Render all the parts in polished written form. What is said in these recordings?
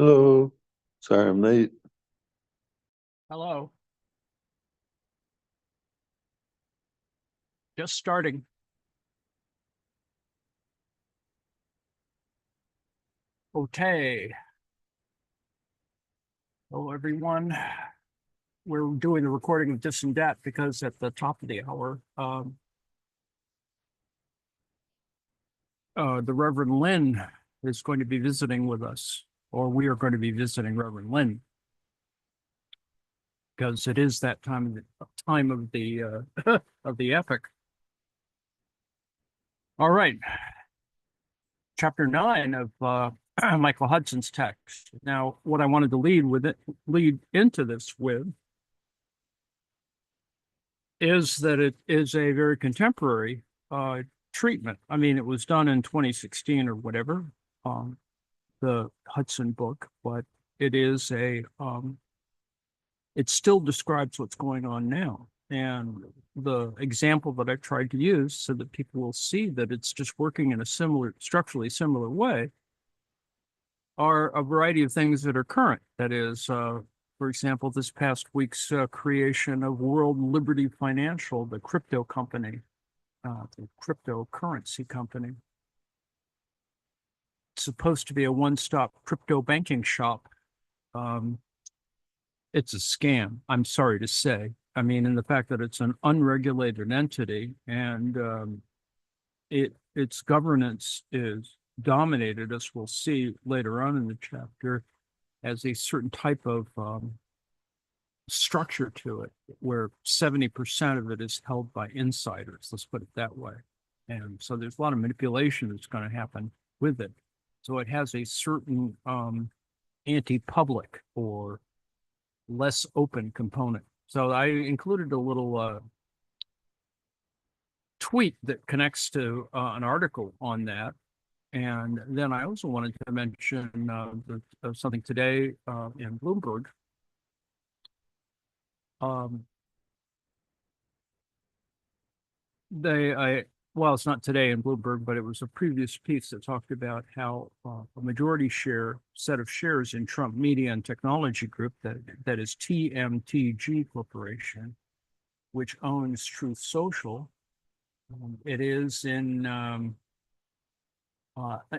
Hello. Sorry I'm late. Hello. Just starting. Okay. Hello, everyone. We're doing the recording of This and Dat because at the top of the hour, the Reverend Lynn is going to be visiting with us, or we are going to be visiting Reverend Lynn because it is that time of the of the epic. All right. Chapter 9 of Michael Hudson's text. Now, what I wanted to lead into this with is that it is a very contemporary treatment. I mean, it was done in 2016 or whatever, the Hudson book, but it is it still describes what's going on now. And the example that I tried to use so that people will see that it's just working in a structurally similar way are a variety of things that are current. That is, for example, this past week's creation of World Liberty Financial, the crypto company, the cryptocurrency company. It's supposed to be a one-stop crypto banking shop. It's a scam, I'm sorry to say. I mean, in the fact that it's an unregulated entity and its governance is dominated, as we'll see later on in the chapter, as a certain type of structure to it, where 70% of it is held by insiders, let's put it that way. And so there's a lot of manipulation that's going to happen with it. So it has a certain anti-public or less open component. So I included a little tweet that connects to an article on that. And then I also wanted to mention something today in Bloomberg. Well, it's not today in Bloomberg, but it was a previous piece that talked about how a majority set of shares in Trump Media and Technology Group, that is TMTG Corporation, which owns Truth Social. It is in an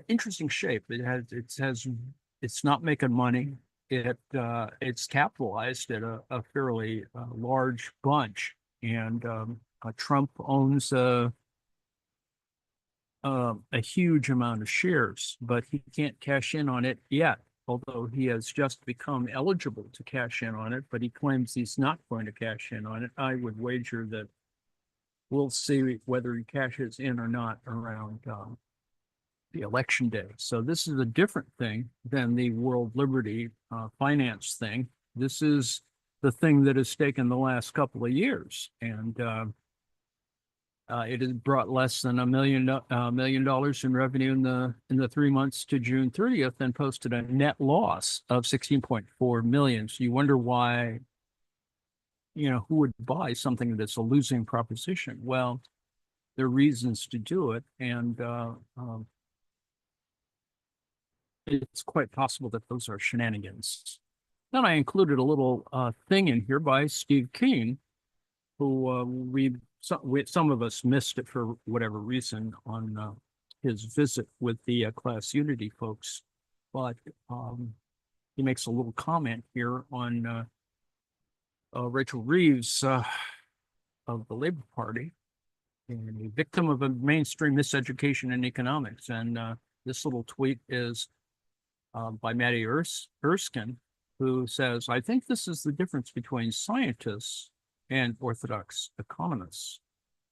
interesting shape. It's not making money. It's capitalized at a fairly large bunch, and Trump owns a huge amount of shares, but he can't cash in on it yet, although he has just become eligible to cash in on it, but he claims he's not going to cash in on it. I would wager that we'll see whether he cashes in or not around the election day. So this is a different thing than the World Liberty finance thing. This is the thing that has taken the last couple of years, and it has brought less than $1 million in revenue in the 3 months to June 30th, and posted a net loss of 16.4 million. So you wonder why, who would buy something that's a losing proposition? Well, there are reasons to do it, and it's quite possible that those are shenanigans. Then I included a little thing in here by Steve Keen, who some of us missed it for whatever reason on his visit with the Class Unity folks, but he makes a little comment here on Rachel Reeves of the Labor Party, and a victim of a mainstream miseducation in economics. And this little tweet is by Maddie Erskine, who says, "I think this is the difference between scientists and orthodox economists.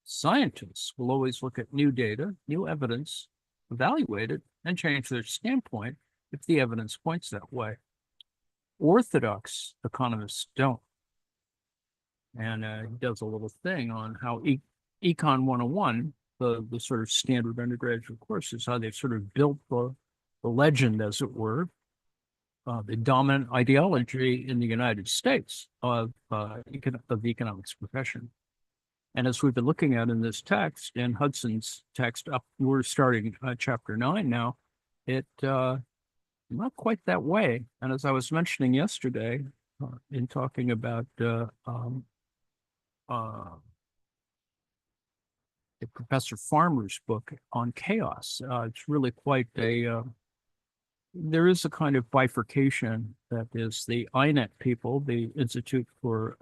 Scientists will always look at new data, new evidence, evaluate it, and change their standpoint if the evidence points that way. Orthodox economists don't." And he does a little thing on how Econ 101, the sort of standard undergraduate courses, how they've sort of built the legend, as it were, the dominant ideology in the United States of the economics profession. And as we've been looking at in this text, in Hudson's text, we're starting chapter 9 now, it not quite that way. And as I was mentioning yesterday, in talking about uh, Professor Farmer's book on chaos, it's really quite there is a kind of bifurcation that is the INET people, the Institute for,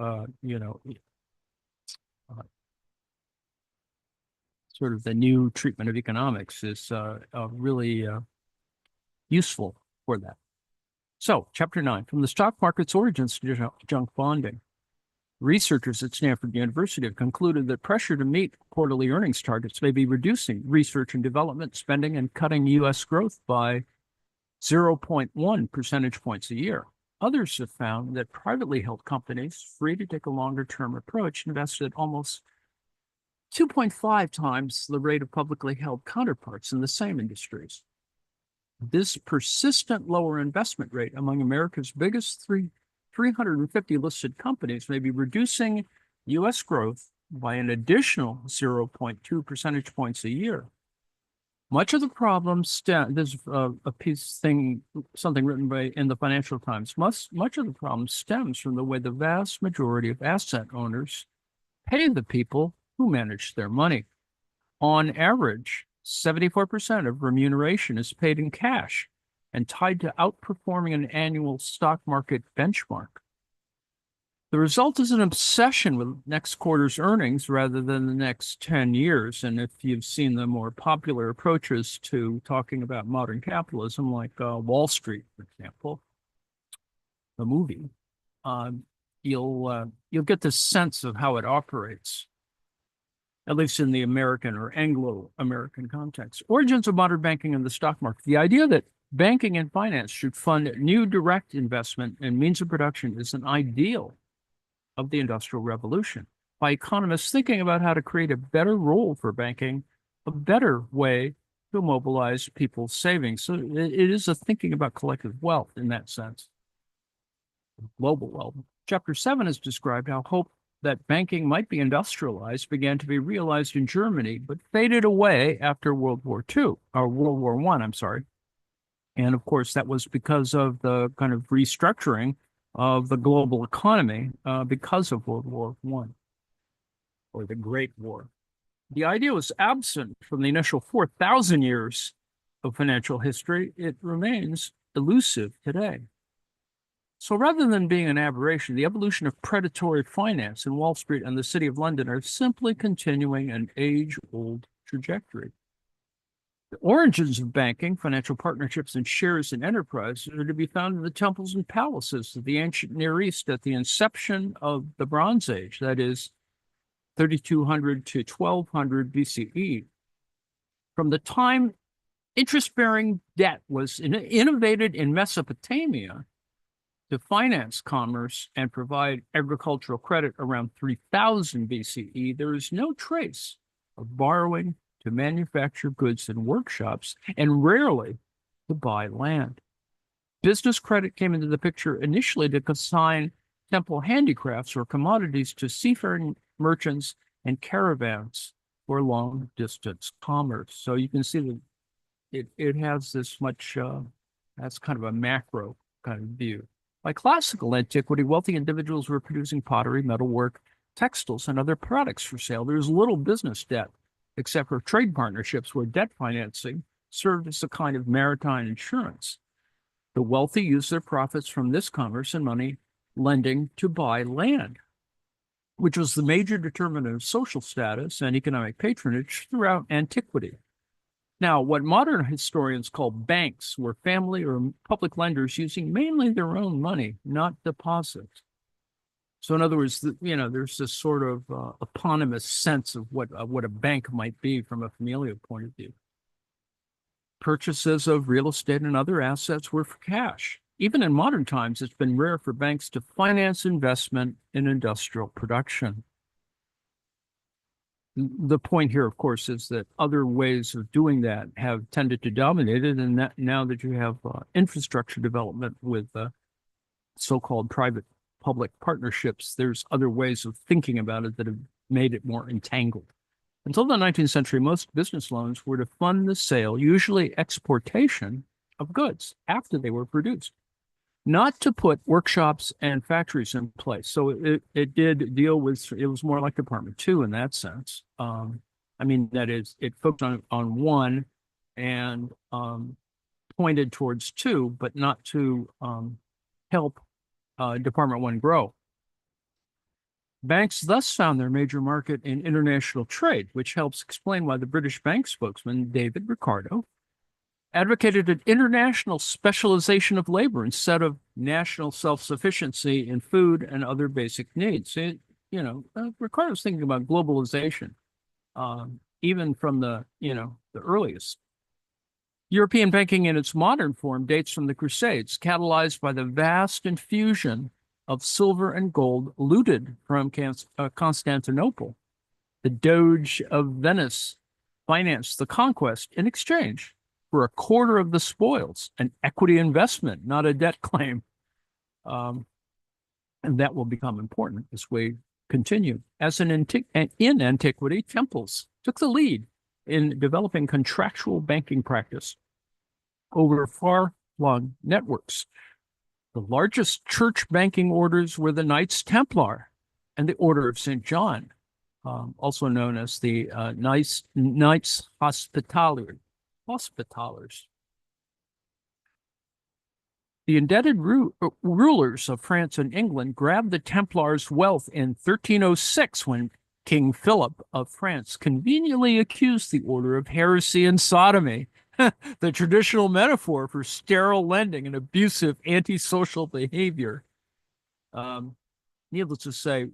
sort of the new treatment of economics is really useful for that. So, Chapter 9, from the stock market's origins to junk bonding. Researchers at Stanford University have concluded that pressure to meet quarterly earnings targets may be reducing research and development spending and cutting U.S. growth by 0.1 percentage points a year. Others have found that privately held companies, free to take a longer-term approach, invested almost 2.5 times the rate of publicly held counterparts in the same industries. This persistent lower investment rate among America's biggest 350 listed companies may be reducing U.S. growth by an additional 0.2 percentage points a year. Much of the problem there's something written in the Financial Times. Much of the problem stems from the way the vast majority of asset owners pay the people who manage their money. On average, 74% of remuneration is paid in cash and tied to outperforming an annual stock market benchmark. The result is an obsession with next quarter's earnings rather than the next 10 years. And if you've seen the more popular approaches to talking about modern capitalism, like Wall Street, for example, the movie, you'll get the sense of how it operates, at least in the American or Anglo-American context. Origins of modern banking and the stock market. The idea that banking and finance should fund new direct investment and means of production is an ideal of the Industrial Revolution, by economists thinking about how to create a better role for banking, a better way to mobilize people's savings. So it is a thinking about collective wealth in that sense, global wealth. Chapter 7 has described how hope that banking might be industrialized began to be realized in Germany, but faded away after World War I, I'm sorry. And of course, that was because of the kind of restructuring of the global economy because of World War I, or the Great War. The idea was absent from the initial 4,000 years of financial history. It remains elusive today. So rather than being an aberration, the evolution of predatory finance in Wall Street and the City of London are simply continuing an age-old trajectory. The origins of banking, financial partnerships, and shares in enterprises are to be found in the temples and palaces of the ancient Near East at the inception of the Bronze Age, that is 3200 to 1200 BCE. From the time interest-bearing debt was innovated in Mesopotamia to finance commerce and provide agricultural credit around 3000 BCE, there is no trace of borrowing to manufacture goods in workshops, and rarely to buy land. Business credit came into the picture initially to consign temple handicrafts or commodities to seafaring merchants and caravans for long-distance commerce. So you can see that it has this much, that's kind of a macro kind of view. By classical antiquity, wealthy individuals were producing pottery, metalwork, textiles, and other products for sale. There's little business debt, except for trade partnerships where debt financing served as a kind of maritime insurance. The wealthy used their profits from this commerce and money lending to buy land, which was the major determinant of social status and economic patronage throughout antiquity. Now, what modern historians call banks were family or public lenders using mainly their own money, not deposits. So in other words, there's this sort of eponymous sense of what a bank might be from a familial point of view. Purchases of real estate and other assets were for cash. Even in modern times, it's been rare for banks to finance investment in industrial production. The point here, of course, is that other ways of doing that have tended to dominate it, and that now that you have infrastructure development with so-called private-public partnerships, there's other ways of thinking about it that have made it more entangled. Until the 19th century, most business loans were to fund the sale, usually exportation, of goods after they were produced, not to put workshops and factories in place. So it did deal with, it was more like Department Two in that sense. I mean, that is, it focused on one and pointed towards two, but not to help Department One grow. Banks thus found their major market in international trade, which helps explain why the British bank spokesman, David Ricardo, advocated an international specialization of labor instead of national self-sufficiency in food and other basic needs. Ricardo's thinking about globalization, even from the earliest. European banking in its modern form dates from the Crusades, catalyzed by the vast infusion of silver and gold looted from Constantinople. The Doge of Venice financed the conquest in exchange for a quarter of the spoils, an equity investment, not a debt claim. And that will become important as we continue. In antiquity, temples took the lead in developing contractual banking practice over far-flung networks. The largest church banking orders were the Knights Templar and the Order of St. John, also known as the Knights Hospitallers. The indebted rulers of France and England grabbed the Templars' wealth in 1306 when King Philip of France conveniently accused the order of heresy and sodomy, the traditional metaphor for sterile lending and abusive antisocial behavior. Needless to say,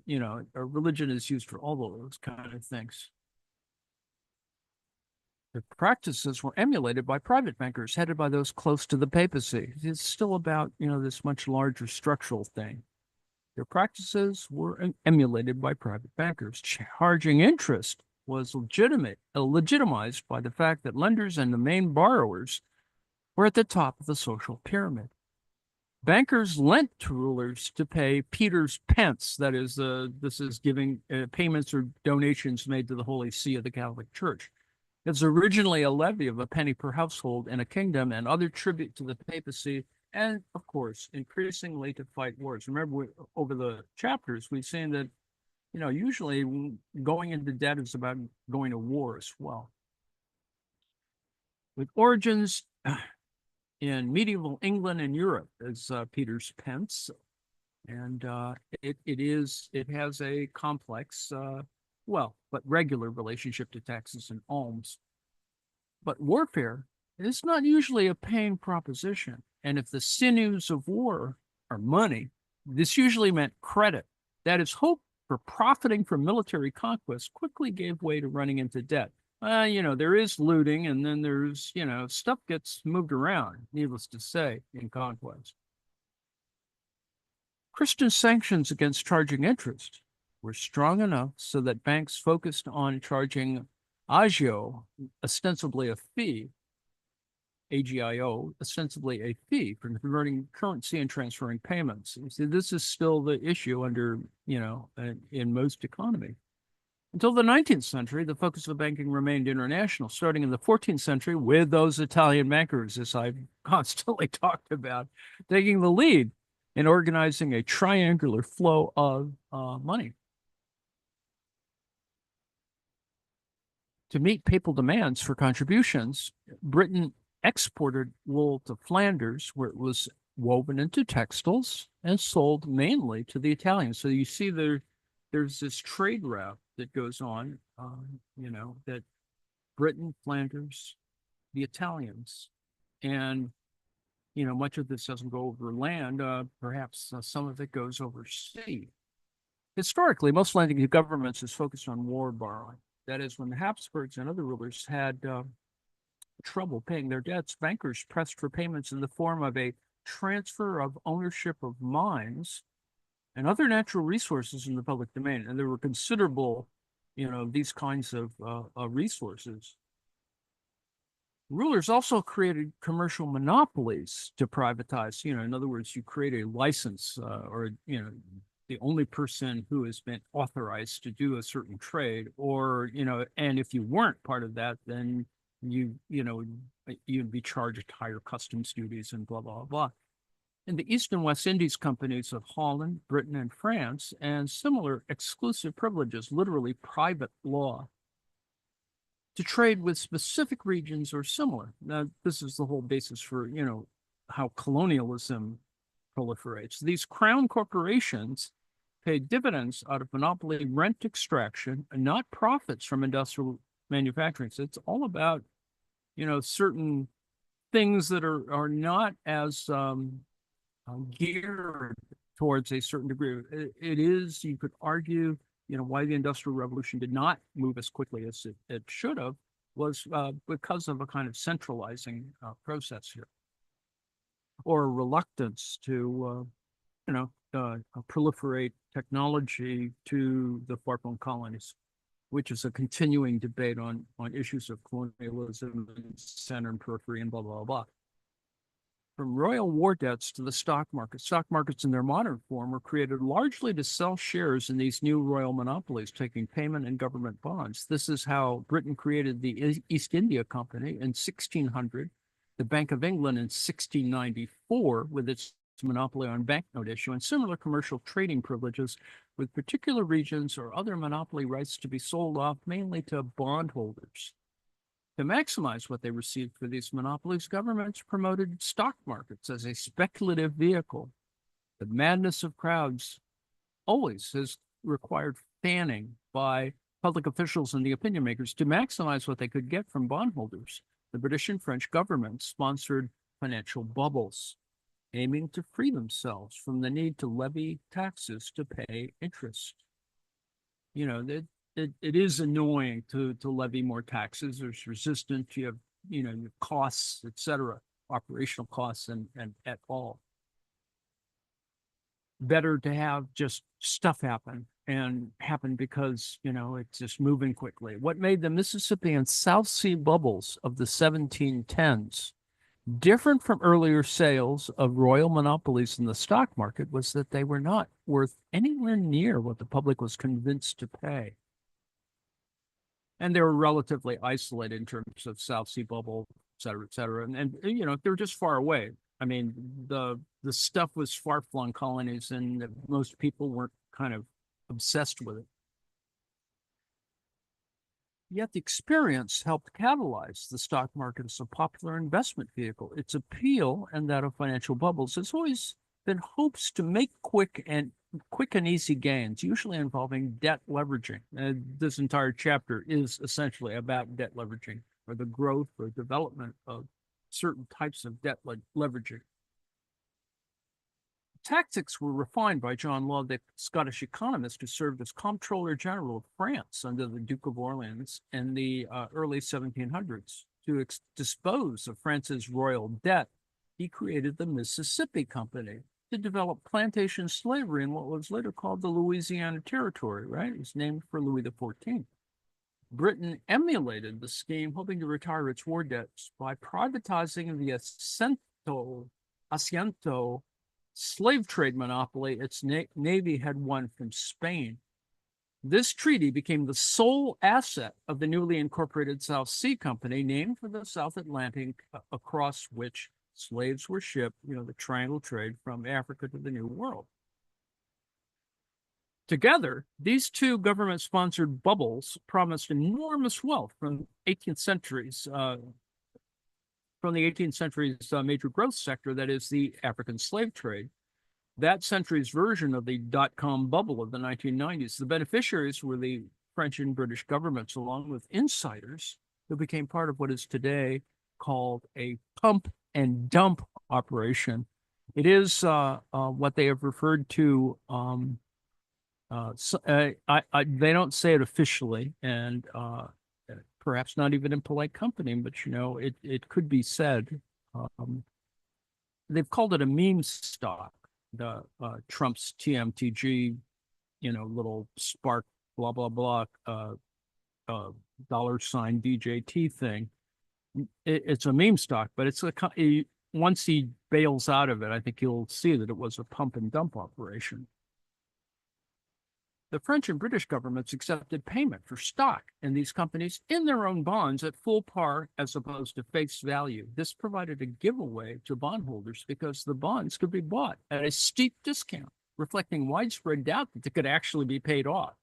religion is used for all of those kind of things. The practices were emulated by private bankers headed by those close to the papacy. It's still about, this much larger structural thing. Their practices were emulated by private bankers. Charging interest was legitimized by the fact that lenders and the main borrowers were at the top of the social pyramid. Bankers lent to rulers to pay Peter's pence. That is, this is giving payments or donations made to the Holy See of the Catholic Church. It's originally a levy of a penny per household in a kingdom and other tribute to the papacy, and of course, increasingly to fight wars. Remember, over the chapters, we've seen that, usually going into debt is about going to war as well. With origins in medieval England and Europe as Peter's pence, and it has a complex, but regular relationship to taxes and alms. But warfare is not usually a paying proposition. And if the sinews of war are money, this usually meant credit. That is, hope for profiting from military conquest quickly gave way to running into debt. There is looting, and then there's, stuff gets moved around, needless to say, in conquest. Christian sanctions against charging interest were strong enough so that banks focused on charging agio, ostensibly a fee, AGIO, ostensibly a fee for converting currency and transferring payments. See, this is still the issue under, in most economy. Until the 19th century, the focus of banking remained international, starting in the 14th century with those Italian bankers, as I've constantly talked about, taking the lead in organizing a triangular flow of money. To meet papal demands for contributions, Britain exported wool to Flanders, where it was woven into textiles and sold mainly to the Italians. So you see there's this trade route that goes on, that Britain, Flanders, the Italians, and, much of this doesn't go over land. Perhaps some of it goes over sea. Historically, most lending to governments is focused on war borrowing. That is, when the Habsburgs and other rulers had trouble paying their debts, bankers pressed for payments in the form of a transfer of ownership of mines and other natural resources in the public domain. And there were considerable, these kinds of resources. Rulers also created commercial monopolies to privatize. In other words, you create a license or, the only person who has been authorized to do a certain trade, or, and if you weren't part of that, then you'd be charged higher customs duties and blah, blah, blah. And the East and West Indies companies of Holland, Britain, and France, and similar exclusive privileges, literally private law, to trade with specific regions or similar. Now, this is the whole basis for, how colonialism proliferates. These crown corporations pay dividends out of monopoly rent extraction and not profits from industrial manufacturing. So it's all about, certain things that are not as geared towards a certain degree. It is, you could argue, why the Industrial Revolution did not move as quickly as it should have was because of a kind of centralizing process here, or a reluctance to, proliferate technology to the far-flung colonies, which is a continuing debate on issues of colonialism and center and periphery and blah, blah, blah. From royal war debts to the stock markets in their modern form were created largely to sell shares in these new royal monopolies, taking payment in government bonds. This is how Britain created the East India Company in 1600, the Bank of England in 1694 with its monopoly on banknote issue, and similar commercial trading privileges with particular regions or other monopoly rights to be sold off mainly to bondholders. To maximize what they received for these monopolies, governments promoted stock markets as a speculative vehicle. The madness of crowds always has required fanning by public officials and the opinion makers to maximize what they could get from bondholders. The British and French governments sponsored financial bubbles, aiming to free themselves from the need to levy taxes to pay interest. It is annoying to levy more taxes. There's resistance. You have, your costs, etc., operational costs and at all. Better to have just stuff happen because, it's just moving quickly. What made the Mississippi and South Sea bubbles of the 1710s different from earlier sales of royal monopolies in the stock market was that they were not worth anywhere near what the public was convinced to pay. And they were relatively isolated in terms of South Sea bubble, et cetera, et cetera. And they were just far away. I mean, the stuff was far-flung colonies, and most people weren't kind of obsessed with it. Yet the experience helped catalyze the stock market as a popular investment vehicle. Its appeal and that of financial bubbles has always been hopes to make quick and easy gains, usually involving debt leveraging. This entire chapter is essentially about debt leveraging, or the growth or development of certain types of debt leveraging. Tactics were refined by John Law, the Scottish economist who served as Comptroller General of France under the Duke of Orleans in the early 1700s. To dispose of France's royal debt, he created the Mississippi Company to develop plantation slavery in what was later called the Louisiana Territory, right? It was named for Louis XIV. Britain emulated the scheme, hoping to retire its war debts by privatizing the Asiento slave trade monopoly its navy had won from Spain. This treaty became the sole asset of the newly incorporated South Sea Company, named for the South Atlantic across which slaves were shipped, the triangle trade from Africa to the New World. Together, these two government-sponsored bubbles promised enormous wealth from the 18th century's major growth sector, that is the African slave trade. That century's version of the dot-com bubble of the 1990s. The beneficiaries were the French and British governments, along with insiders who became part of what is today called a pump and dump operation. It is what they have referred to. They don't say it officially, and perhaps not even in polite company, but it could be said. They've called it a meme stock. The Trump's TMTG, little spark, blah blah blah, $ DJT thing. It's a meme stock, but it's once he bails out of it, I think you'll see that it was a pump and dump operation. the French and British governments accepted payment for stock in these companies in their own bonds at full par as opposed to face value. This provided a giveaway to bondholders because the bonds could be bought at a steep discount, reflecting widespread doubt that they could actually be paid off.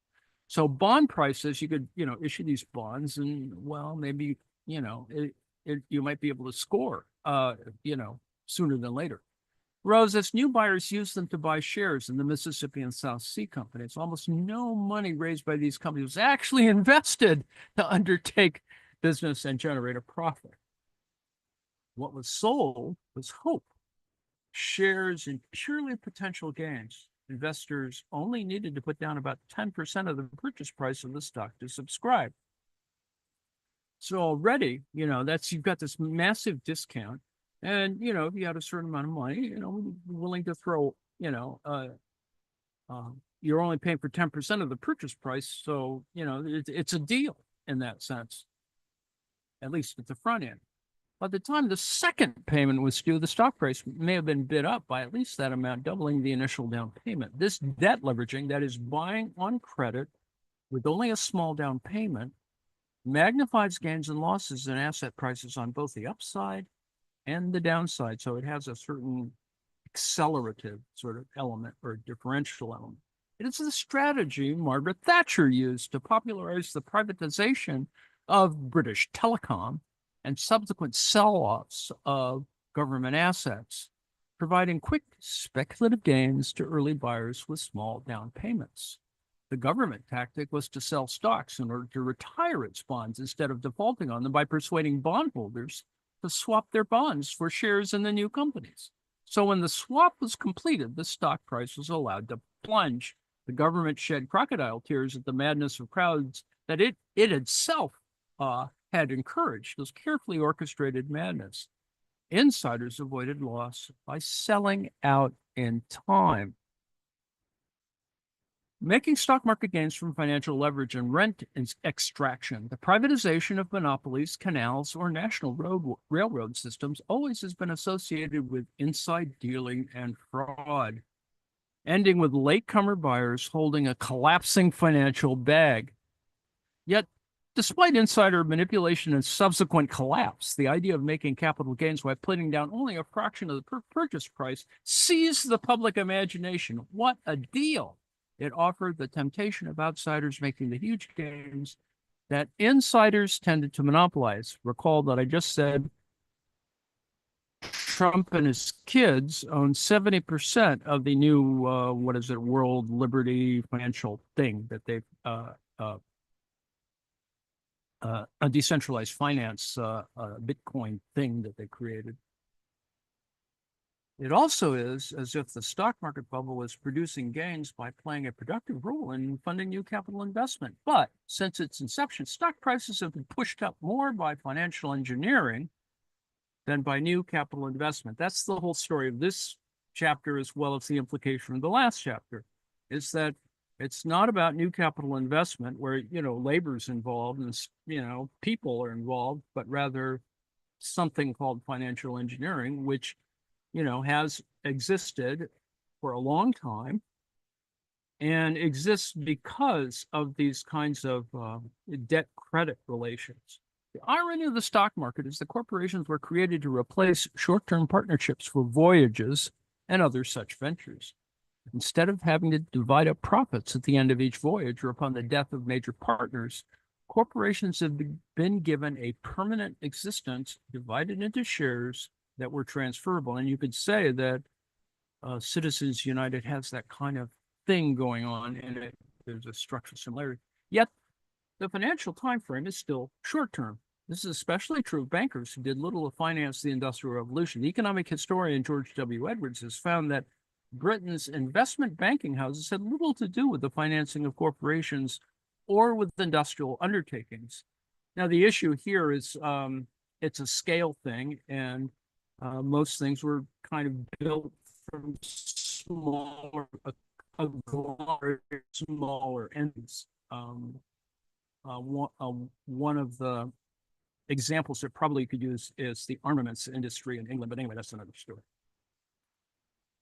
So bond prices, you could, issue these bonds and, well, maybe, you might be able to score, sooner than later. Rose, as new buyers use them to buy shares in the Mississippi and South Sea companies, almost no money raised by these companies was actually invested to undertake business and generate a profit. What was sold was hope, shares in purely potential gains. Investors only needed to put down about 10% of the purchase price of the stock to subscribe. So already, you've got this massive discount. And, if you had a certain amount of money, willing to throw, you're only paying for 10% of the purchase price. So, it's a deal in that sense, at least at the front end. By the time the second payment was due, the stock price may have been bid up by at least that amount, doubling the initial down payment. This debt leveraging, that is buying on credit with only a small down payment, magnifies gains and losses in asset prices on both the upside and the downside. So it has a certain accelerative sort of element or differential element. It is the strategy Margaret Thatcher used to popularize the privatization of British Telecom and subsequent sell-offs of government assets, providing quick speculative gains to early buyers with small down payments. The government tactic was to sell stocks in order to retire its bonds instead of defaulting on them by persuading bondholders to swap their bonds for shares in the new companies. So when the swap was completed, the stock price was allowed to plunge. The government shed crocodile tears at the madness of crowds that it itself had encouraged, this carefully orchestrated madness. Insiders avoided loss by selling out in time. Making stock market gains from financial leverage and rent extraction, the privatization of monopolies, canals, or national railroad systems always has been associated with inside dealing and fraud, ending with latecomer buyers holding a collapsing financial bag. Yet, despite insider manipulation and subsequent collapse, the idea of making capital gains while putting down only a fraction of the purchase price seized the public imagination. What a deal! It offered the temptation of outsiders making the huge gains that insiders tended to monopolize. Recall that I just said Trump and his kids own 70% of the new, World Liberty financial thing that they've, a decentralized finance, Bitcoin thing that they created. It also is as if the stock market bubble was producing gains by playing a productive role in funding new capital investment. But since its inception, stock prices have been pushed up more by financial engineering than by new capital investment. That's the whole story of this chapter, as well as the implication of the last chapter, is that it's not about new capital investment where, labor's involved and, people are involved, but rather something called financial engineering, which has existed for a long time and exists because of these kinds of debt credit relations. The irony of the stock market is that corporations were created to replace short-term partnerships for voyages and other such ventures. Instead of having to divide up profits at the end of each voyage or upon the death of major partners, corporations have been given a permanent existence divided into shares that were transferable. And you could say that Citizens United has that kind of thing going on, and there's a structural similarity. Yet the financial time frame is still short-term. This is especially true of bankers who did little to finance the Industrial Revolution. The economic historian George W. Edwards has found that Britain's investment banking houses had little to do with the financing of corporations or with industrial undertakings. Now, the issue here is it's a scale thing, and most things were kind of built from smaller ends. One of the examples that probably you could use is the armaments industry in England, but anyway, that's another story.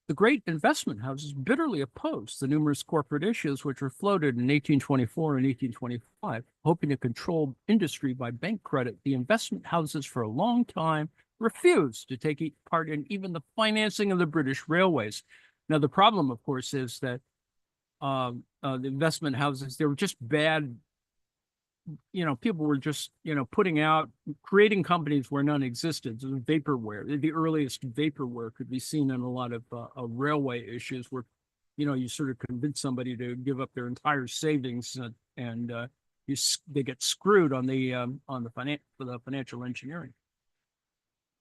The great investment houses bitterly opposed the numerous corporate issues which were floated in 1824 and 1825, hoping to control industry by bank credit. The investment houses for a long time refused to take part in even the financing of the British railways. Now, the problem, of course, is that the investment houses, they were just bad. People were just, creating companies where none existed. Vaporware, the earliest vaporware could be seen in a lot of railway issues where, you sort of convince somebody to give up their entire savings and they get screwed on the financial engineering.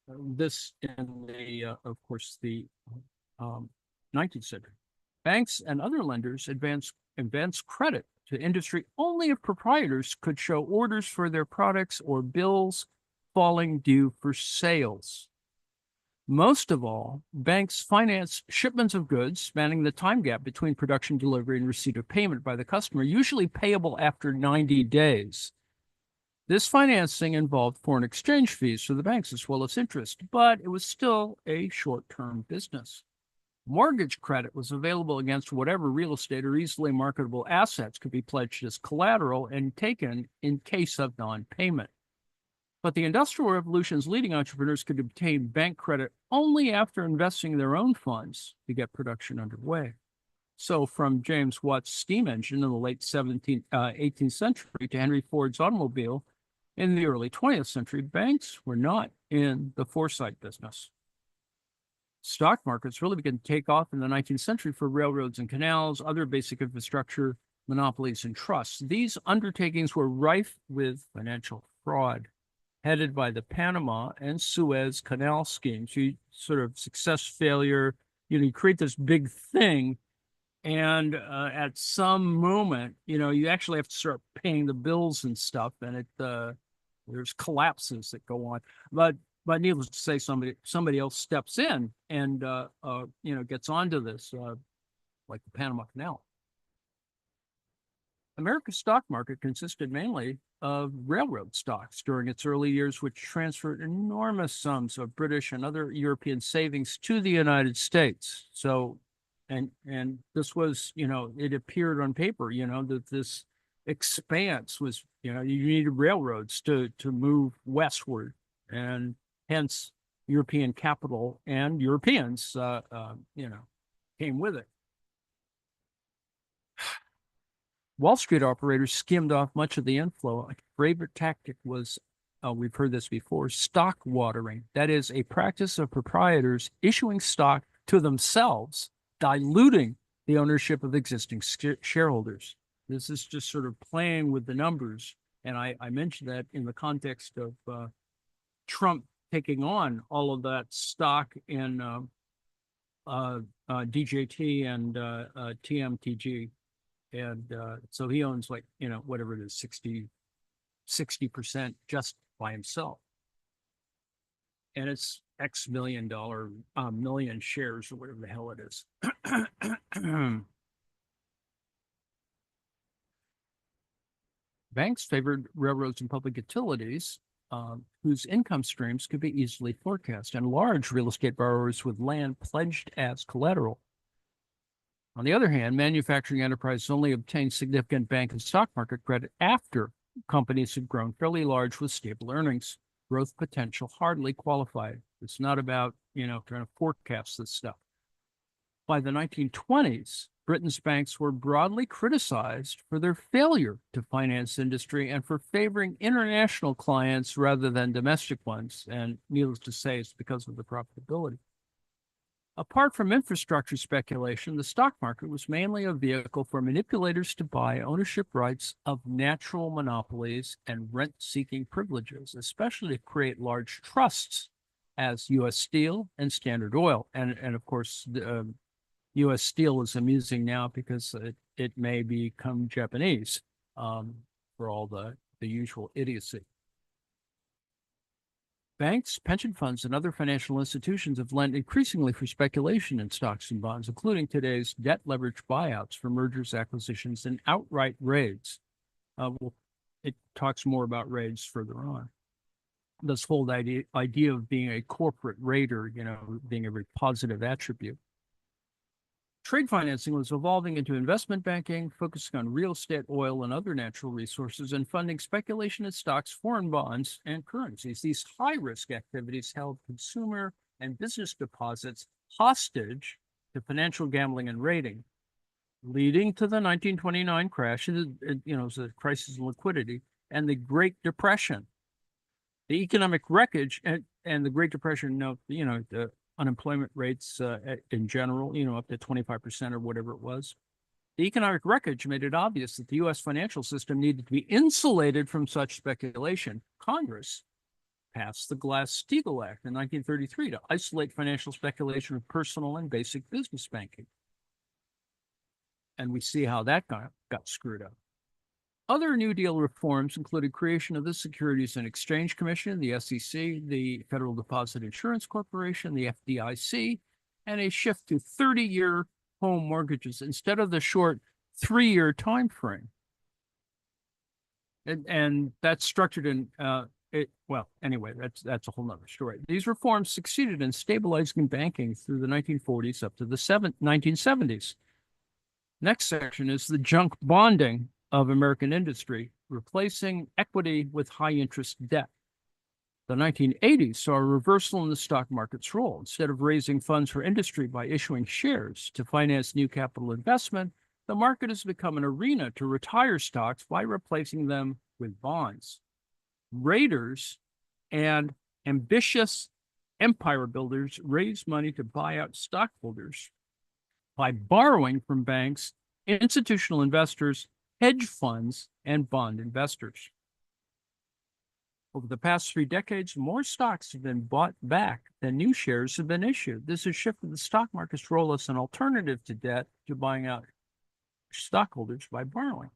This in of course, the 19th century. Banks and other lenders advance credit to industry only if proprietors could show orders for their products or bills falling due for sales. Most of all, banks finance shipments of goods spanning the time gap between production, delivery, and receipt of payment by the customer, usually payable after 90 days. This financing involved foreign exchange fees for the banks as well as interest, but it was still a short-term business. Mortgage credit was available against whatever real estate or easily marketable assets could be pledged as collateral and taken in case of non-payment. But the Industrial Revolution's leading entrepreneurs could obtain bank credit only after investing their own funds to get production underway. So from James Watt's steam engine in the late 18th century to Henry Ford's automobile in the early 20th century, banks were not in the foresight business. Stock markets really began to take off in the 19th century for railroads and canals, other basic infrastructure, monopolies, and trusts. These undertakings were rife with financial fraud, headed by the Panama and Suez Canal schemes. You sort of success, failure, you create this big thing, and at some moment, you actually have to start paying the bills and stuff, and there's collapses that go on. But needless to say, somebody else steps in and gets onto this, like the Panama Canal. America's stock market consisted mainly of railroad stocks during its early years, which transferred enormous sums of British and other European savings to the United States. So, and this was, it appeared on paper, that this expanse was, you needed railroads to move westward, and hence European capital and Europeans, came with it. Wall Street operators skimmed off much of the inflow. A favorite tactic was, we've heard this before, stock watering. That is a practice of proprietors issuing stock to themselves, diluting the ownership of existing shareholders. This is just sort of playing with the numbers. And I mentioned that in the context of Trump taking on all of that stock in DJT and TMTG. And so he owns whatever it is, 60% just by himself. And it's X million shares or whatever the hell it is. Banks favored railroads and public utilities, whose income streams could be easily forecast, and large real estate borrowers with land pledged as collateral. On the other hand, manufacturing enterprises only obtained significant bank and stock market credit after companies had grown fairly large with stable earnings. Growth potential hardly qualified. It's not about, trying to forecast this stuff. By the 1920s, Britain's banks were broadly criticized for their failure to finance industry and for favoring international clients rather than domestic ones. And needless to say, it's because of the profitability. Apart from infrastructure speculation, the stock market was mainly a vehicle for manipulators to buy ownership rights of natural monopolies and rent-seeking privileges, especially to create large trusts as U.S. Steel and Standard Oil. And of course, U.S. Steel is amusing now because it may become Japanese for all the usual idiocy. Banks, pension funds, and other financial institutions have lent increasingly for speculation in stocks and bonds, including today's debt leverage buyouts for mergers, acquisitions, and outright raids. It talks more about raids further on. This whole idea of being a corporate raider, being a very positive attribute. Trade financing was evolving into investment banking, focusing on real estate, oil, and other natural resources, and funding speculation in stocks, foreign bonds, and currencies. These high-risk activities held consumer and business deposits hostage to financial gambling and raiding, leading to the 1929 crash, the crisis in liquidity, and the Great Depression. The economic wreckage and the Great Depression, the unemployment rates in general, up to 25% or whatever it was. The economic wreckage made it obvious that the U.S. financial system needed to be insulated from such speculation. Congress passed the Glass-Steagall Act in 1933 to isolate financial speculation from personal and basic business banking. And we see how that got screwed up. Other New Deal reforms included creation of the Securities and Exchange Commission, the SEC, the Federal Deposit Insurance Corporation, the FDIC, and a shift to 30-year home mortgages instead of the short 3-year time frame. And that's structured in anyway, that's a whole nother story. These reforms succeeded in stabilizing banking through the 1940s up to the 1970s. Next section is the junk bonding of American industry, replacing equity with high-interest debt. The 1980s saw a reversal in the stock market's role. Instead of raising funds for industry by issuing shares to finance new capital investment, the market has become an arena to retire stocks by replacing them with bonds. Raiders and ambitious empire builders raise money to buy out stockholders by borrowing from banks, institutional investors, hedge funds, and bond investors. Over the past 3 decades, more stocks have been bought back than new shares have been issued. This has shifted the stock market's role as an alternative to debt to buying out stockholders by borrowing.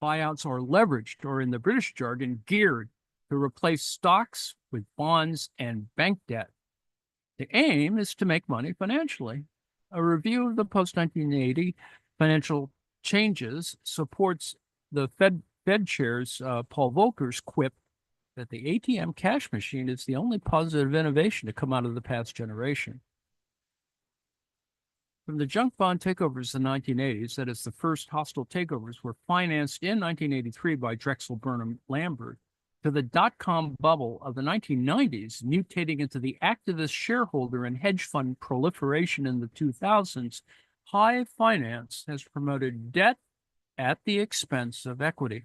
Buyouts are leveraged, or in the British jargon, geared to replace stocks with bonds and bank debt. The aim is to make money financially. A review of the post-1980 financial changes supports the Fed chair's Paul Volcker's quip that the ATM cash machine is the only positive innovation to come out of the past generation. From the junk bond takeovers in the 1980s, that is, the first hostile takeovers were financed in 1983 by Drexel Burnham Lambert, to the dot-com bubble of the 1990s, mutating into the activist shareholder and hedge fund proliferation in the 2000s, high finance has promoted debt at the expense of equity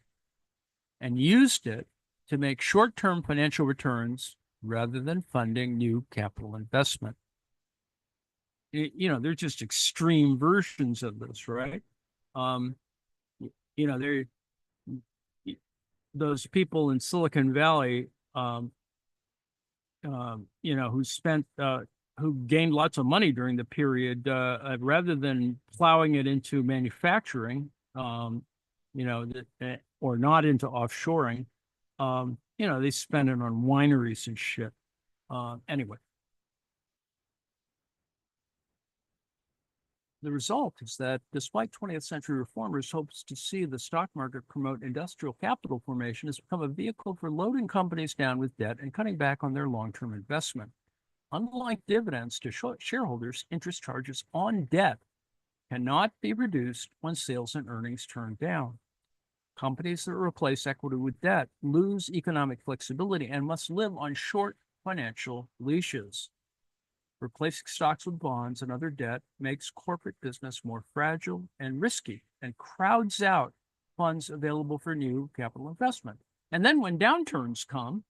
and used it to make short-term financial returns rather than funding new capital investment. They're just extreme versions of this, right? They're those people in Silicon Valley, who gained lots of money during the period, rather than plowing it into manufacturing, or not into offshoring, they spend it on wineries and shit. Anyway. The result is that despite 20th century reformers' hopes to see the stock market promote industrial capital formation, has become a vehicle for loading companies down with debt and cutting back on their long-term investment. Unlike dividends to shareholders, interest charges on debt cannot be reduced when sales and earnings turn down. Companies that replace equity with debt lose economic flexibility and must live on short financial leashes. Replacing stocks with bonds and other debt makes corporate business more fragile and risky and crowds out funds available for new capital investment. And then when downturns come,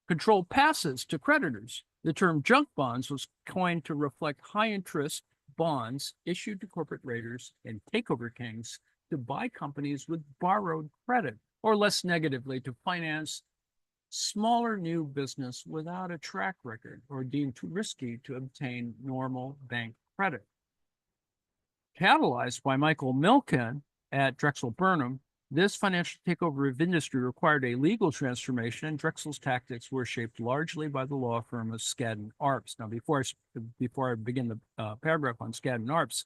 control passes to creditors. The term junk bonds was coined to reflect high-interest bonds issued to corporate raiders and takeover kings to buy companies with borrowed credit, or less negatively, to finance smaller new business without a track record or deemed too risky to obtain normal bank credit. Catalyzed by Michael Milken at Drexel Burnham, this financial takeover of industry required a legal transformation, and Drexel's tactics were shaped largely by the law firm of Skadden Arps. Now, before I begin the paragraph on Skadden Arps,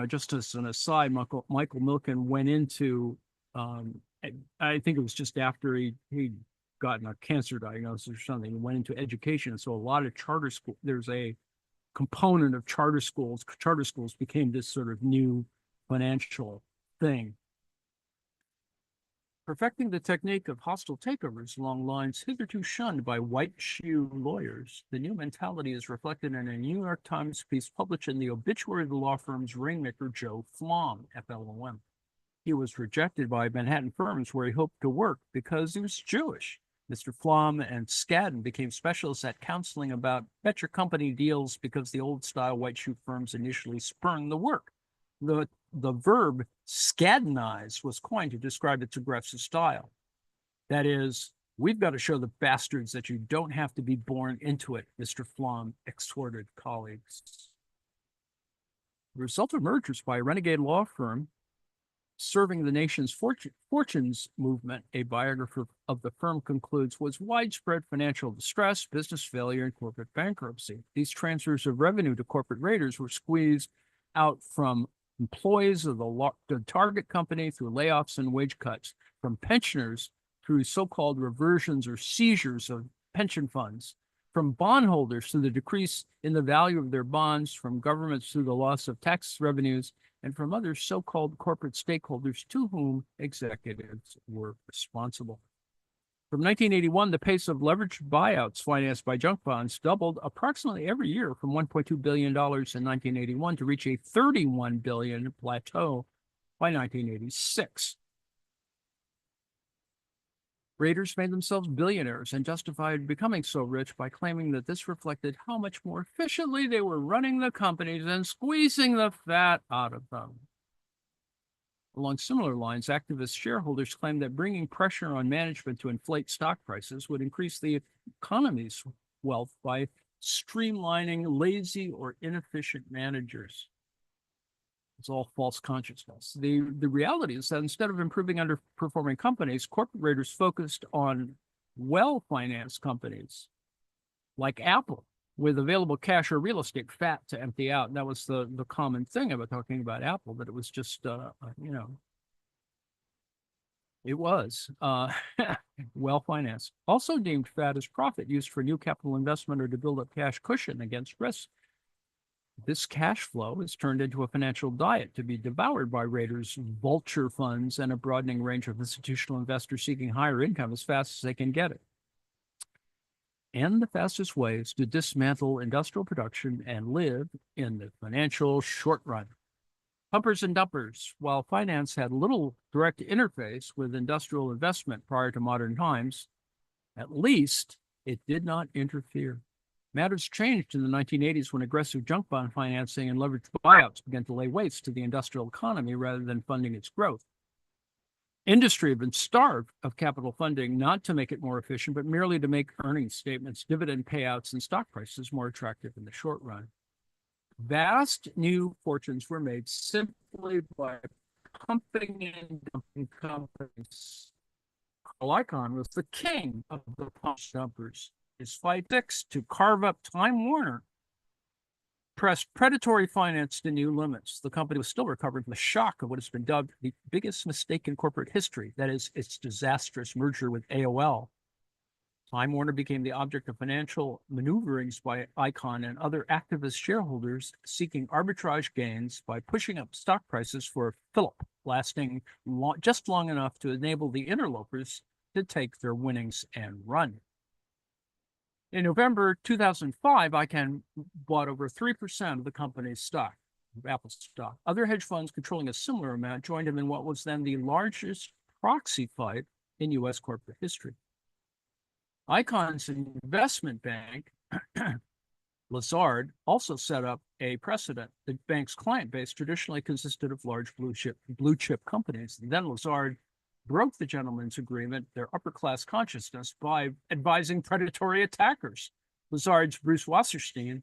just as an aside, Michael Milken went into I think it was just after he'd gotten a cancer diagnosis or something, and went into education. And so a lot of charter school, there's a component of charter schools. Charter schools became this sort of new financial thing. Perfecting the technique of hostile takeovers along lines hitherto shunned by white shoe lawyers, the new mentality is reflected in a New York Times piece published in the obituary of the law firm's rainmaker Joe Flom, F-L-O-M. He was rejected by Manhattan firms where he hoped to work because he was Jewish. Mr. Flom and Skadden became specialists at counseling about better company deals because the old-style white shoe firms initially spurned the work. The verb Skaddenize was coined to describe its aggressive style. That is, we've got to show the bastards that you don't have to be born into it, Mr. Flom exhorted colleagues. The result of mergers by a renegade law firm serving the nation's fortunes movement, a biographer of the firm concludes, was widespread financial distress, business failure, and corporate bankruptcy. These transfers of revenue to corporate raiders were squeezed out from employees of the target company through layoffs and wage cuts, from pensioners through so-called reversions or seizures of pension funds, from bondholders through the decrease in the value of their bonds, from governments through the loss of tax revenues, and from other so-called corporate stakeholders to whom executives were responsible. From 1981, the pace of leveraged buyouts financed by junk bonds doubled approximately every year from $1.2 billion in 1981 to reach a $31 billion plateau by 1986. Raiders made themselves billionaires and justified becoming so rich by claiming that this reflected how much more efficiently they were running the companies and squeezing the fat out of them. Along similar lines, activist shareholders claimed that bringing pressure on management to inflate stock prices would increase the economy's wealth by streamlining lazy or inefficient managers. It's all false consciousness. The reality is that instead of improving underperforming companies, corporate raiders focused on well-financed companies like Apple, with available cash or real estate fat to empty out. And that was the common thing about talking about Apple, that it was just, it was well-financed. Also deemed fat as profit used for new capital investment or to build up cash cushion against risk. This cash flow is turned into a financial diet to be devoured by raiders, vulture funds, and a broadening range of institutional investors seeking higher income as fast as they can get it. And the fastest way is to dismantle industrial production and live in the financial short run. Pumpers and dumpers. While finance had little direct interface with industrial investment prior to modern times, at least it did not interfere. Matters changed in the 1980s when aggressive junk bond financing and leveraged buyouts began to lay waste to the industrial economy rather than funding its growth. Industry had been starved of capital funding, not to make it more efficient, but merely to make earnings statements, dividend payouts, and stock prices more attractive in the short run. Vast new fortunes were made simply by pumping and dumping companies. Carl Icahn was the king of the pump dumpers. His fight to carve up Time Warner pressed predatory finance to new limits. The company was still recovering from the shock of what has been dubbed the biggest mistake in corporate history, that is, its disastrous merger with AOL. Time Warner became the object of financial maneuverings by Icahn and other activist shareholders seeking arbitrage gains by pushing up stock prices for a fillip, lasting just long enough to enable the interlopers to take their winnings and run. In November 2005, Icahn bought over 3% of the company's stock, Apple stock. Other hedge funds controlling a similar amount joined him in what was then the largest proxy fight in U.S. corporate history. Icahn's investment bank, Lazard, also set up a precedent. The bank's client base traditionally consisted of large blue chip companies. And then Lazard broke the gentleman's agreement, their upper-class consciousness, by advising predatory attackers. Lazard's Bruce Wasserstein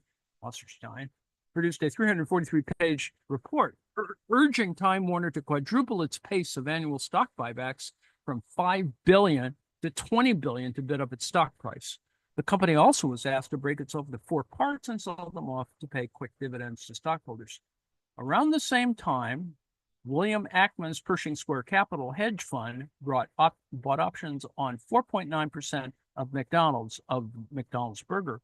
produced a 343-page report urging Time Warner to quadruple its pace of annual stock buybacks from $5 billion to $20 billion to bid up its stock price. The company also was asked to break itself into 4 parts and sell them off to pay quick dividends to stockholders. Around the same time, William Ackman's Pershing Square Capital hedge fund bought options on 4.9% of McDonald's burger.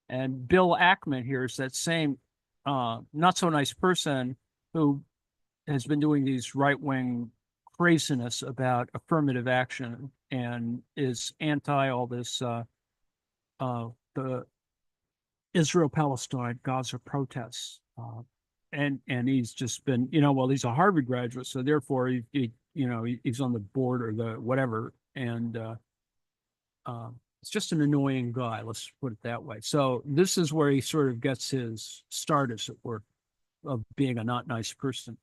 And Bill Ackman here is that same not so nice person who has been doing these right-wing craziness about affirmative action and is anti all this the Israel-Palestine Gaza protests. And he's just been, well, he's a Harvard graduate, so therefore he's on the board or the whatever, and it's just an annoying guy. Let's put it that way. So this is where he sort of gets his start, as it were, of being a not nice person.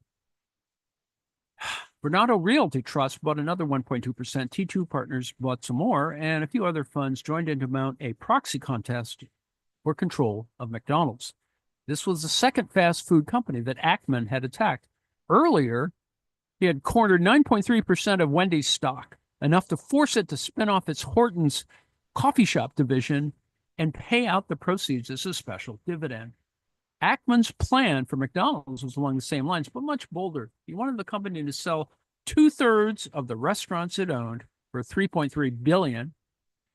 Bernardo Realty Trust bought another 1.2%. T2 Partners bought some more, and a few other funds joined in to mount a proxy contest for control of McDonald's. This was the second fast food company that Ackman had attacked. Earlier, he had cornered 9.3% of Wendy's stock, enough to force it to spin off its Horton's coffee shop division and pay out the proceeds as a special dividend. Ackman's plan for McDonald's was along the same lines, but much bolder. He wanted the company to sell 2/3 of the restaurants it owned for $3.3 billion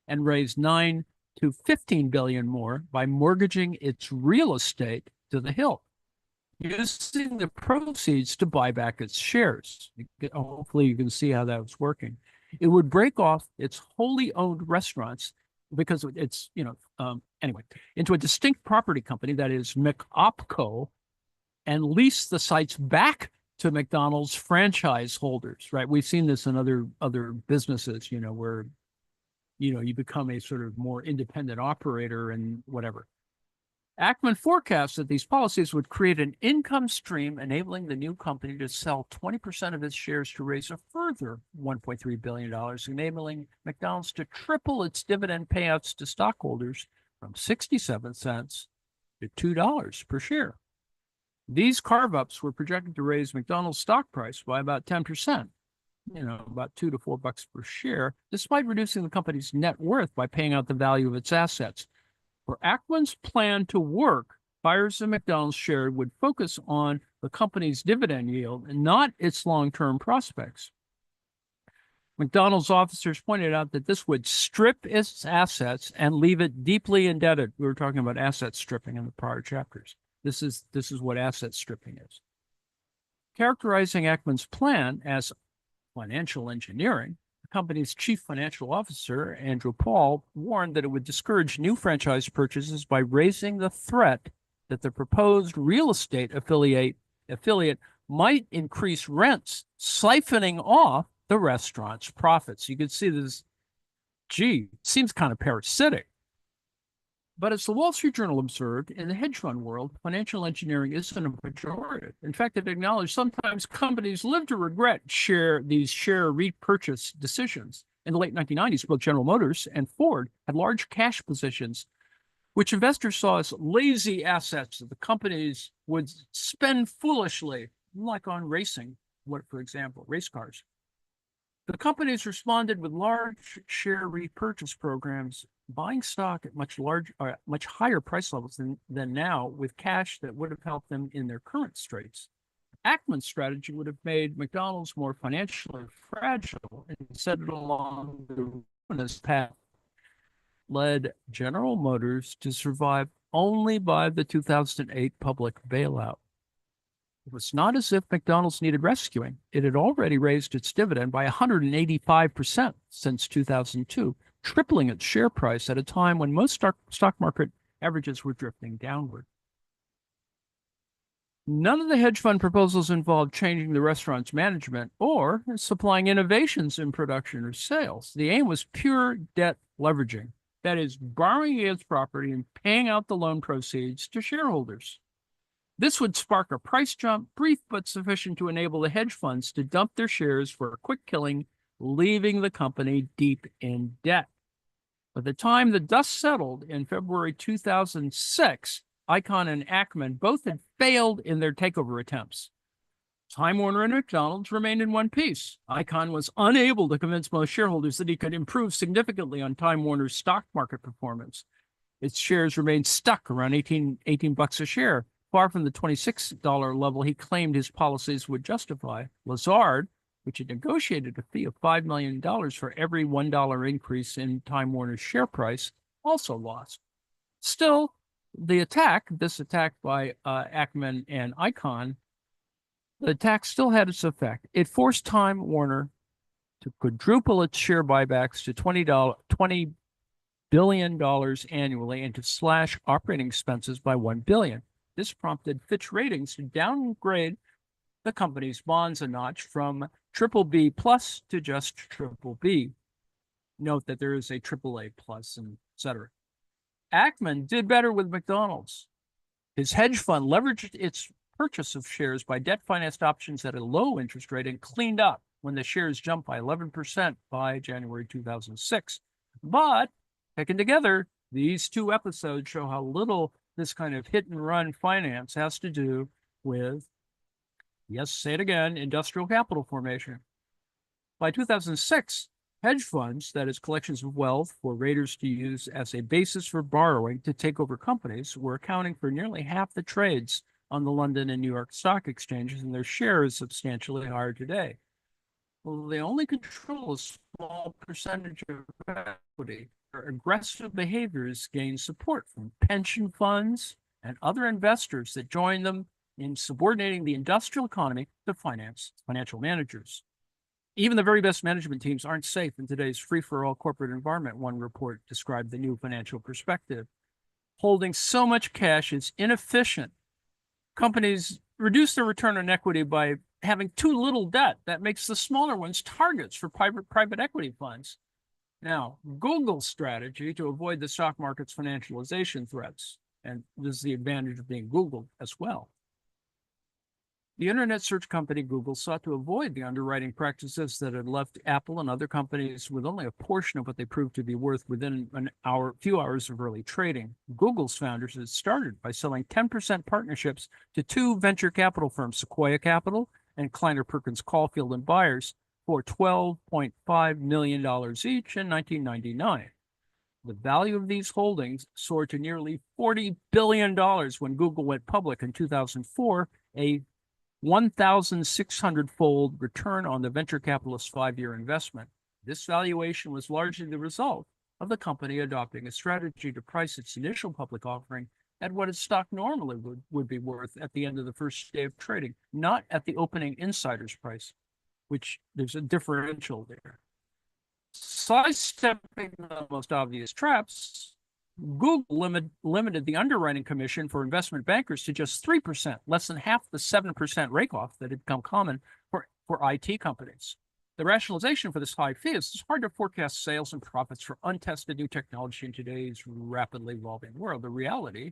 and raise $9 to $15 billion more by mortgaging its real estate to the hilt, using the proceeds to buy back its shares. Hopefully you can see how that was working. It would break off its wholly owned restaurants because it's, anyway, into a distinct property company, that is McOpCo, and lease the sites back to McDonald's franchise holders, right? We've seen this in other businesses, where you become a sort of more independent operator and whatever. Ackman forecasts that these policies would create an income stream, enabling the new company to sell 20% of its shares to raise a further $1.3 billion, enabling McDonald's to triple its dividend payouts to stockholders from 67 cents to $2 per share. These carve-ups were projected to raise McDonald's stock price by about 10%. About $2 to $4 per share, despite reducing the company's net worth by paying out the value of its assets. For Ackman's plan to work, buyers of McDonald's share would focus on the company's dividend yield and not its long-term prospects. McDonald's officers pointed out that this would strip its assets and leave it deeply indebted. We were talking about asset stripping in the prior chapters. This is what asset stripping is. Characterizing Ackman's plan as financial engineering, the company's chief financial officer, Andrew Paul, warned that it would discourage new franchise purchases by raising the threat that the proposed real estate affiliate might increase rents, siphoning off the restaurant's profits. You could see this, seems kind of parasitic. But as the Wall Street Journal observed, in the hedge fund world, financial engineering isn't a pejorative. In fact, it acknowledged sometimes companies live to regret these share repurchase decisions. In the late 1990s, both General Motors and Ford had large cash positions, which investors saw as lazy assets that the companies would spend foolishly, like on racing, for example, race cars. The companies responded with large share repurchase programs, buying stock at much higher price levels than now, with cash that would have helped them in their current straits. Ackman's strategy would have made McDonald's more financially fragile and set it along the ruinous path, led General Motors to survive only by the 2008 public bailout. It was not as if McDonald's needed rescuing. It had already raised its dividend by 185% since 2002, tripling its share price at a time when most stock market averages were drifting downward. None of the hedge fund proposals involved changing the restaurant's management or supplying innovations in production or sales. The aim was pure debt leveraging, that is, borrowing against property and paying out the loan proceeds to shareholders. This would spark a price jump, brief but sufficient to enable the hedge funds to dump their shares for a quick killing, leaving the company deep in debt. By the time the dust settled in February 2006, Icahn and Ackman both had failed in their takeover attempts. Time Warner and McDonald's remained in one piece. Icahn was unable to convince most shareholders that he could improve significantly on Time Warner's stock market performance. Its shares remained stuck around $18 a share, far from the $26 level he claimed his policies would justify. Lazard, which had negotiated a fee of $5 million for every $1 increase in Time Warner's share price, also lost. Still, This attack by Ackman and Icahn, the attack still had its effect. It forced Time Warner to quadruple its share buybacks to $20 billion annually and to slash operating expenses by $1 billion. This prompted Fitch Ratings to downgrade the company's bonds a notch from triple B plus to just triple B. Note that there is a triple A plus and etc. Ackman did better with McDonald's. His hedge fund leveraged its purchase of shares by debt financed options at a low interest rate and cleaned up when the shares jumped by 11% by January 2006. But taken together, these two episodes show how little this kind of hit and run finance has to do with, yes, say it again, industrial capital formation. By 2006, hedge funds, that is, collections of wealth for raiders to use as a basis for borrowing to take over companies, were accounting for nearly half the trades on the London and New York stock exchanges, and their share is substantially higher today. Well, they only control a small percentage of equity. Their aggressive behaviors gain support from pension funds and other investors that join them in subordinating the industrial economy to financial managers. Even the very best management teams aren't safe in today's free-for-all corporate environment, one report described the new financial perspective. Holding so much cash is inefficient. Companies reduce their return on equity by having too little debt. That makes the smaller ones targets for private equity funds. Now, Google's strategy to avoid the stock market's financialization threats, and this is the advantage of being Google as well. The internet search company Google sought to avoid the underwriting practices that had left Apple and other companies with only a portion of what they proved to be worth within few hours of early trading. Google's founders had started by selling 10% partnerships to two venture capital firms, Sequoia Capital and Kleiner Perkins Caulfield and Byers, for $12.5 million each in 1999. The value of these holdings soared to nearly $40 billion when Google went public in 2004, a 1,600-fold return on the venture capitalist's 5-year investment. This valuation was largely the result of the company adopting a strategy to price its initial public offering at what its stock normally would be worth at the end of the first day of trading, not at the opening insider's price, which there's a differential there. Sidestepping the most obvious traps, Google limited the underwriting commission for investment bankers to just 3%, less than half the 7% rake-off that had become common for IT companies. The rationalization for this high fee is it's hard to forecast sales and profits for untested new technology in today's rapidly evolving world. The reality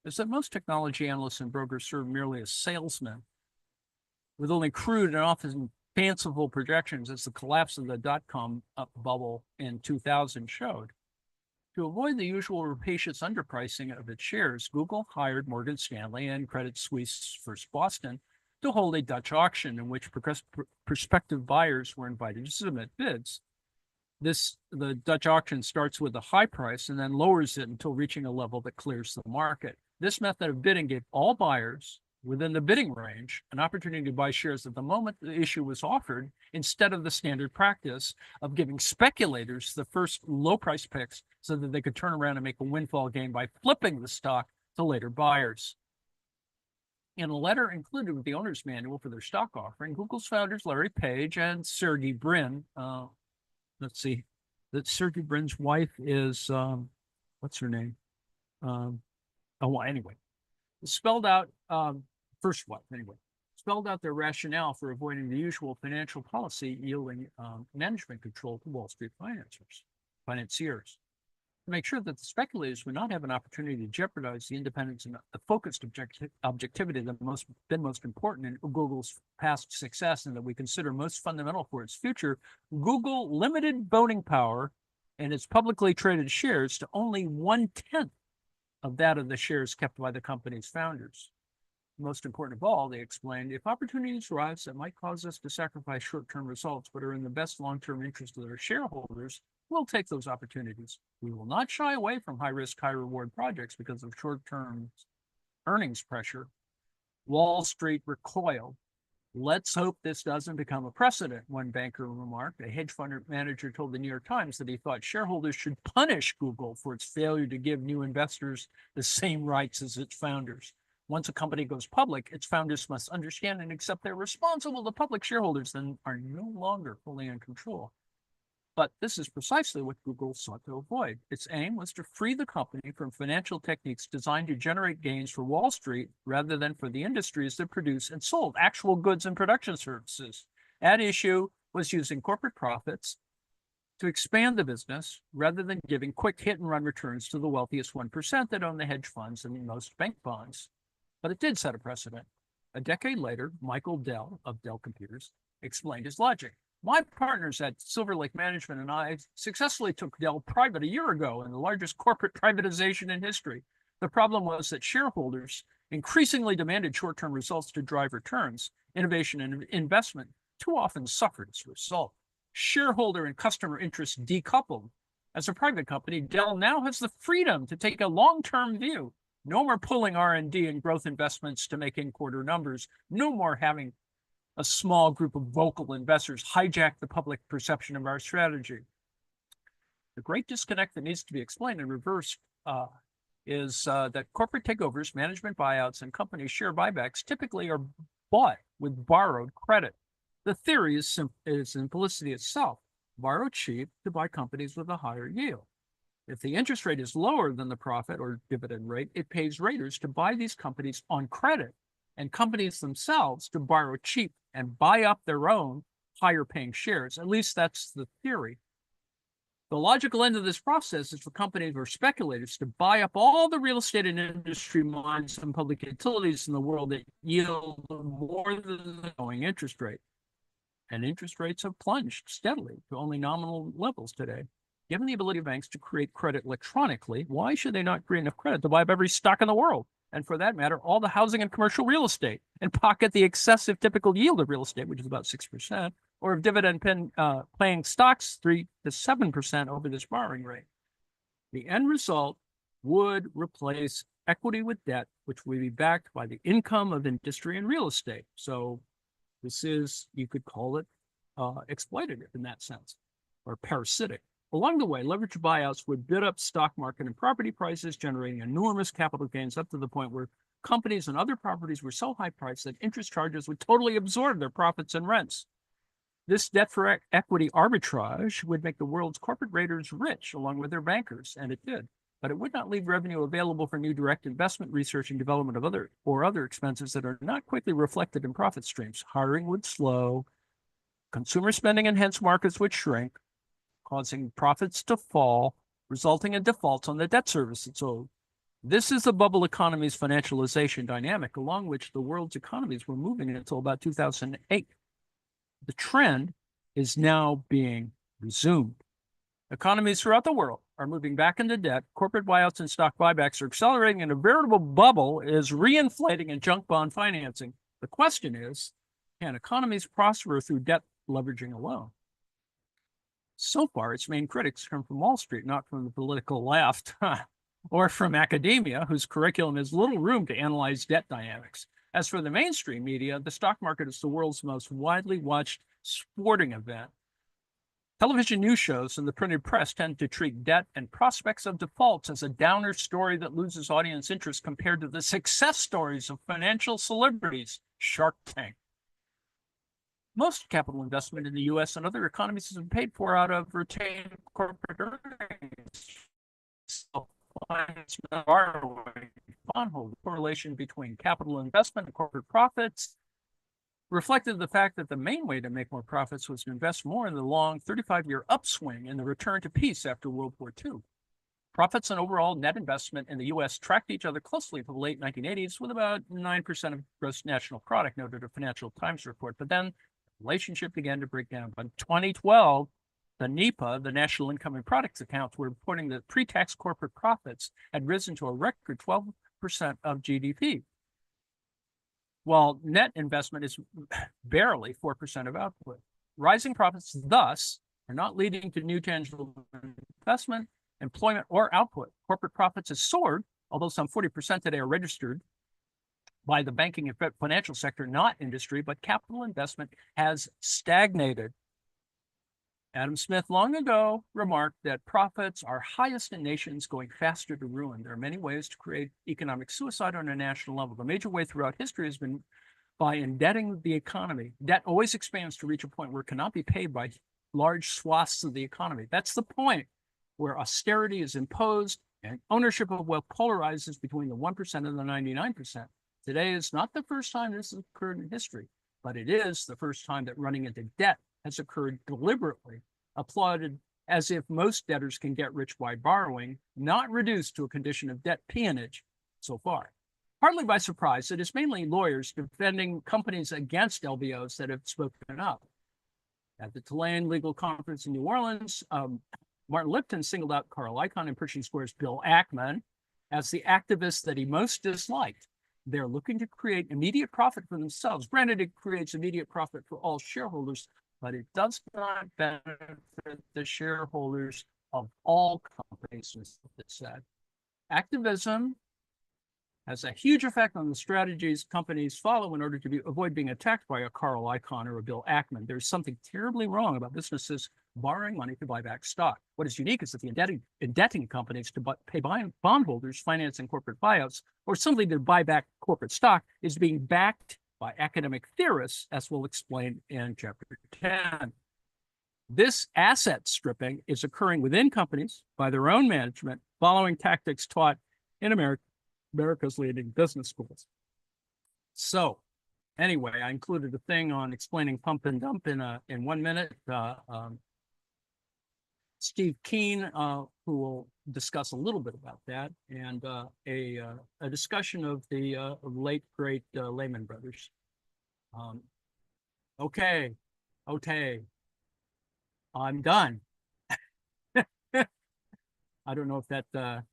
is that most technology analysts and brokers serve merely as salesmen with only crude and often fanciful projections, as the collapse of the dot-com bubble in 2000 showed. To avoid the usual rapacious underpricing of its shares, Google hired Morgan Stanley and Credit Suisse First Boston to hold a Dutch auction in which prospective buyers were invited to submit bids. The Dutch auction starts with a high price and then lowers it until reaching a level that clears the market. This method of bidding gave all buyers within the bidding range an opportunity to buy shares at the moment the issue was offered, instead of the standard practice of giving speculators the first low price picks so that they could turn around and make a windfall gain by flipping the stock to later buyers. In a letter included with the owner's manual for their stock offering, Google's founders Larry Page and Sergey Brin, let's see, that Sergey Brin's wife is, what's her name? Anyway, spelled out their rationale for avoiding the usual financial policy yielding management control to Wall Street financiers. To make sure that the speculators would not have an opportunity to jeopardize the independence and the focused objectivity that been most important in Google's past success and that we consider most fundamental for its future, Google limited voting power and its publicly traded shares to only 1/10 of that of the shares kept by the company's founders. Most important of all, they explained, if opportunities arise that might cause us to sacrifice short-term results but are in the best long-term interest of their shareholders, we'll take those opportunities. We will not shy away from high-risk, high-reward projects because of short-term earnings pressure. Wall Street recoiled. Let's hope this doesn't become a precedent, one banker remarked. A hedge fund manager told the New York Times that he thought shareholders should punish Google for its failure to give new investors the same rights as its founders. Once a company goes public, its founders must understand and accept they're responsible to public shareholders and are no longer fully in control. But this is precisely what Google sought to avoid. Its aim was to free the company from financial techniques designed to generate gains for Wall Street rather than for the industries that produce and sold actual goods and production services. At issue was using corporate profits to expand the business rather than giving quick hit and run returns to the wealthiest 1% that own the hedge funds and most bank bonds. But it did set a precedent. A decade later, Michael Dell of Dell Computers explained his logic. My partners at Silver Lake Management and I successfully took Dell private a year ago in the largest corporate privatization in history. The problem was that shareholders increasingly demanded short-term results to drive returns. Innovation and investment too often suffered as a result. Shareholder and customer interests decoupled. As a private company, Dell now has the freedom to take a long-term view. No more pulling R&D and growth investments to make in-quarter numbers. No more having a small group of vocal investors hijack the public perception of our strategy. The great disconnect that needs to be explained and reversed is that corporate takeovers, management buyouts, and company share buybacks typically are bought with borrowed credit. The theory is simplicity itself. Borrow cheap to buy companies with a higher yield. If the interest rate is lower than the profit or dividend rate, it pays raters to buy these companies on credit and companies themselves to borrow cheap and buy up their own higher paying shares. At least that's the theory. The logical end of this process is for companies or speculators to buy up all the real estate and industry mines and public utilities in the world that yield more than the going interest rate. And interest rates have plunged steadily to only nominal levels today. Given the ability of banks to create credit electronically, why should they not create enough credit to buy up every stock in the world? And for that matter, all the housing and commercial real estate, and pocket the excessive typical yield of real estate, which is about 6%, or of dividend paying stocks 3 to 7% over this borrowing rate. The end result would replace equity with debt, which would be backed by the income of industry and real estate. So this is, you could call it exploitative in that sense, or parasitic. Along the way, leveraged buyouts would bid up stock market and property prices, generating enormous capital gains up to the point where companies and other properties were so high priced that interest charges would totally absorb their profits and rents. This debt for equity arbitrage would make the world's corporate raters rich along with their bankers, and it did. But it would not leave revenue available for new direct investment, research, and development of other expenses that are not quickly reflected in profit streams. Hiring would slow, consumer spending and hence markets would shrink, causing profits to fall, resulting in defaults on the debt service that's owed. This is the bubble economy's financialization dynamic, along which the world's economies were moving until about 2008. The trend is now being resumed. Economies throughout the world are moving back into debt. Corporate buyouts and stock buybacks are accelerating, and a veritable bubble is reinflating in junk bond financing. The question is, can economies prosper through debt leveraging alone? So far, its main critics come from Wall Street, not from the political left, or from academia, whose curriculum has little room to analyze debt dynamics. As for the mainstream media, the stock market is the world's most widely watched sporting event. Television news shows and the printed press tend to treat debt and prospects of defaults as a downer story that loses audience interest compared to the success stories of financial celebrities. Shark Tank. Most capital investment in the U.S. and other economies has been paid for out of retained corporate earnings. Bondhold correlation between capital investment and corporate profits reflected the fact that the main way to make more profits was to invest more in the long 35-year upswing in the return to peace after World War II. Profits and overall net investment in the U.S. tracked each other closely for the late 1980s, with about 9% of gross national product, noted a Financial Times report. But then the relationship began to break down. By 2012, the NEPA, the National Income and Products Accounts, were reporting that pre-tax corporate profits had risen to a record 12% of GDP, while net investment is barely 4% of output. Rising profits, thus, are not leading to new tangible investment, employment, or output. Corporate profits have soared, although some 40% today are registered by the banking and financial sector, not industry, but capital investment has stagnated. Adam Smith long ago remarked that profits are highest in nations going faster to ruin. There are many ways to create economic suicide on a national level. The major way throughout history has been by indebting the economy. Debt always expands to reach a point where it cannot be paid by large swaths of the economy. That's the point where austerity is imposed and ownership of wealth polarizes between the 1% and the 99%. Today is not the first time this has occurred in history, but it is the first time that running into debt has occurred deliberately, applauded as if most debtors can get rich by borrowing, not reduced to a condition of debt peonage so far. Partly by surprise, it is mainly lawyers defending companies against LBOs that have spoken up. At the Tulane Legal Conference in New Orleans, Martin Lipton singled out Carl Icahn and Pershing Square's Bill Ackman as the activists that he most disliked. They're looking to create immediate profit for themselves. Granted, it creates immediate profit for all shareholders, but it does not benefit the shareholders of all companies, it said. Activism has a huge effect on the strategies companies follow in order to avoid being attacked by a Carl Icahn or a Bill Ackman. There's something terribly wrong about businesses borrowing money to buy back stock. What is unique is that the indebting companies to pay bondholders, financing corporate buyouts, or simply to buy back corporate stock is being backed by academic theorists, as we'll explain in chapter 10. This asset stripping is occurring within companies by their own management, following tactics taught in America's leading business schools. So anyway, I included a thing on explaining pump and dump in 1 minute. Steve Keen, who will discuss a little bit about that, and a discussion of the late, great Lehman Brothers. Okay, I'm done. I don't know if that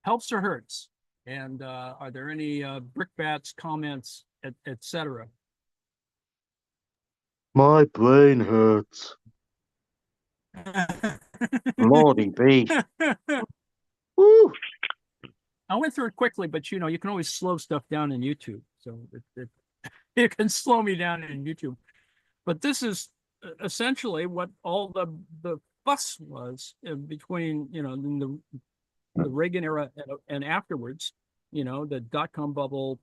helps or hurts. And are there any brickbats, comments, etc.? My brain hurts. Lordy be. Woo! I went through it quickly, but you know, you can always slow stuff down in YouTube. So it can slow me down in YouTube. But this is essentially what all the fuss was between, you know, in the Reagan era and afterwards, you know, the dot-com bubble,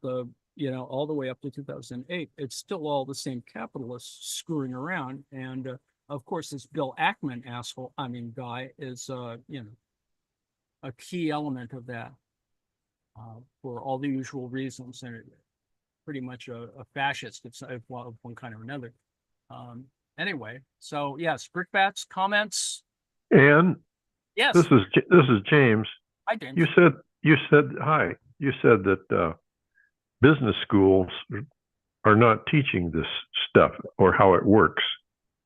you know, all the way up to 2008. It's still all the same capitalists screwing around. And of course, this Bill Ackman guy is, you know, a key element of that for all the usual reasons, and pretty much a fascist of one kind or another. Anyway, so yes, brickbats, comments. And yes, this is James. Hi, James. You said that business schools are not teaching this stuff or how it works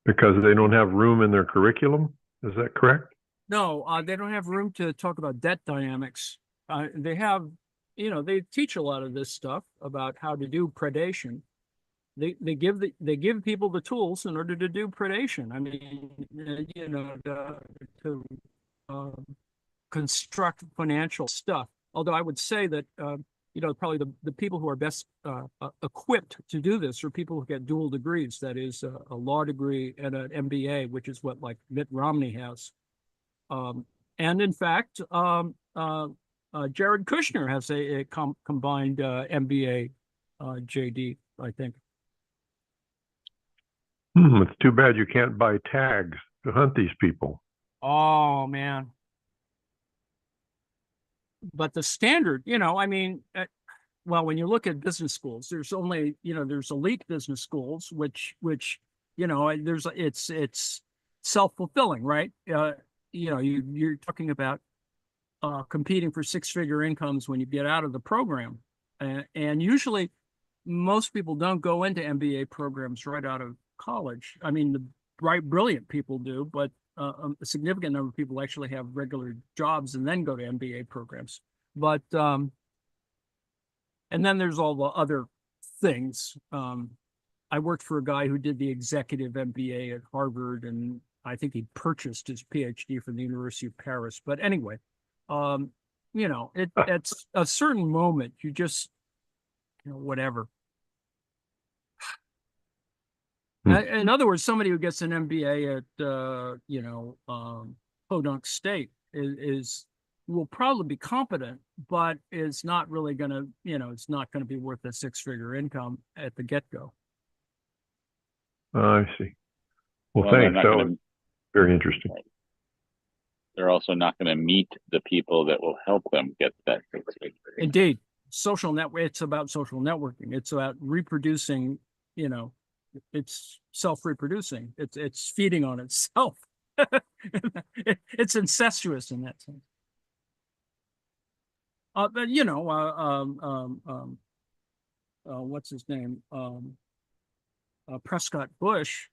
because they don't have room in their curriculum. Is that correct? No, they don't have room to talk about debt dynamics. They have, you know, they teach a lot of this stuff about how to do predation. They give people the tools in order to do predation. I mean, you know, to construct financial stuff. Although I would say that you know, probably the people who are best equipped to do this are people who get dual degrees. That is a law degree and an MBA, which is what like Mitt Romney has. And in fact, Jared Kushner has a combined MBA JD, I think. It's too bad you can't buy tags to hunt these people. Oh, man. But the standard, you know, I mean, well, when you look at business schools, there's only, you know, there's elite business schools, which, you know, it's self-fulfilling, right? You know, you're talking about competing for six-figure incomes when you get out of the program. And usually most people don't go into MBA programs right out of college. I mean, the brilliant people do, but a significant number of people actually have regular jobs and then go to MBA programs. But, and then there's all the other things. I worked for a guy who did the executive MBA at Harvard, and I think he purchased his PhD from the University of Paris. But anyway, you know, at a certain moment, you just whatever. Hmm. In other words, somebody who gets an MBA at Podunk State will probably be competent, but is not really going to, it's not going to be worth a six-figure income at the get-go. I see. Well, Well, they're thanks. not That gonna- was very interesting. They're also not going to meet the people that will help them get that six-figure. Indeed, social network. It's about social networking. It's about reproducing. It's self-reproducing. It's feeding on itself. It's incestuous in that sense. But what's his name? Prescott Bush.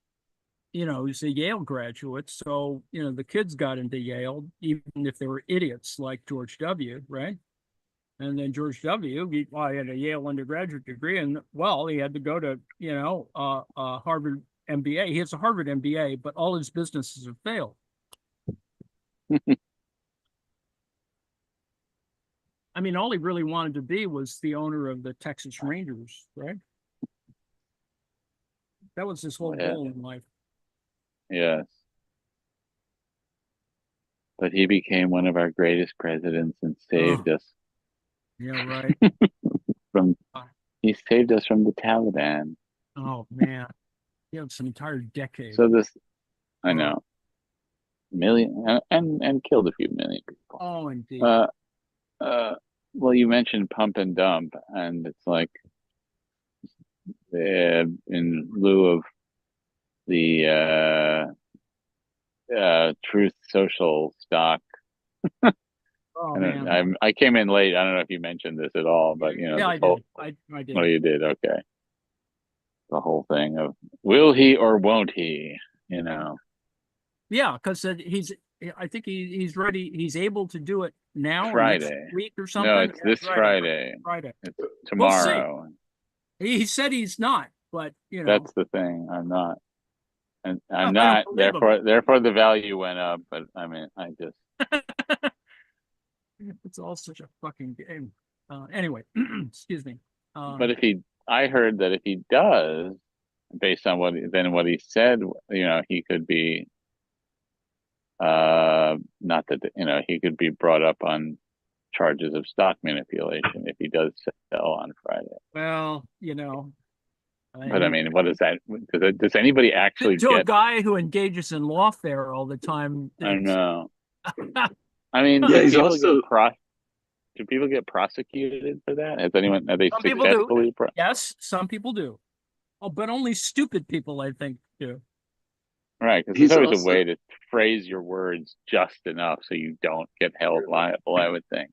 He's a Yale graduate, so the kids got into Yale, even if they were idiots like George W. Right? And then George W. He had a Yale undergraduate degree, and he had to go to Harvard MBA. He has a Harvard MBA, but all his businesses have failed. I mean, all he really wanted to be was the owner of the Texas Rangers, right? That was his whole goal in life. Yes. But he became one of our greatest presidents and saved us. Yeah, right. He saved us from the Taliban. Oh man, he had some entire decade. So I know, million and killed a few million people. Oh, indeed. Well, you mentioned pump and dump, and it's like in lieu of the Truth Social stock. Oh man, I came in late. I don't know if you mentioned this at all, but yeah, I did. I did. Oh, you did. Okay. The whole thing of will he or won't he? Yeah, because I think he's ready. He's able to do it now Friday. or next week or something. No, it's this Friday. Friday. It's tomorrow. He said he's not, but That's the thing. I'm not. And I'm I not. don't believe him. Therefore, the value went up. But I mean, I just. It's all such a fucking game. Anyway, excuse me. But I heard that if he does, based on what he said, he could be. Not that he could be brought up on charges of stock manipulation if he does sell on Friday. Well, But I mean, what is that? Does anybody actually to get a guy who engages in lawfare all the time? I know. I mean, Yeah, he's also. do people get prosecuted for that? Have they Some people do. successfully? Yes, some people do. Oh, but only stupid people, I think, do. Right, because there's always a way to phrase your words just enough so you don't get held liable, I would think.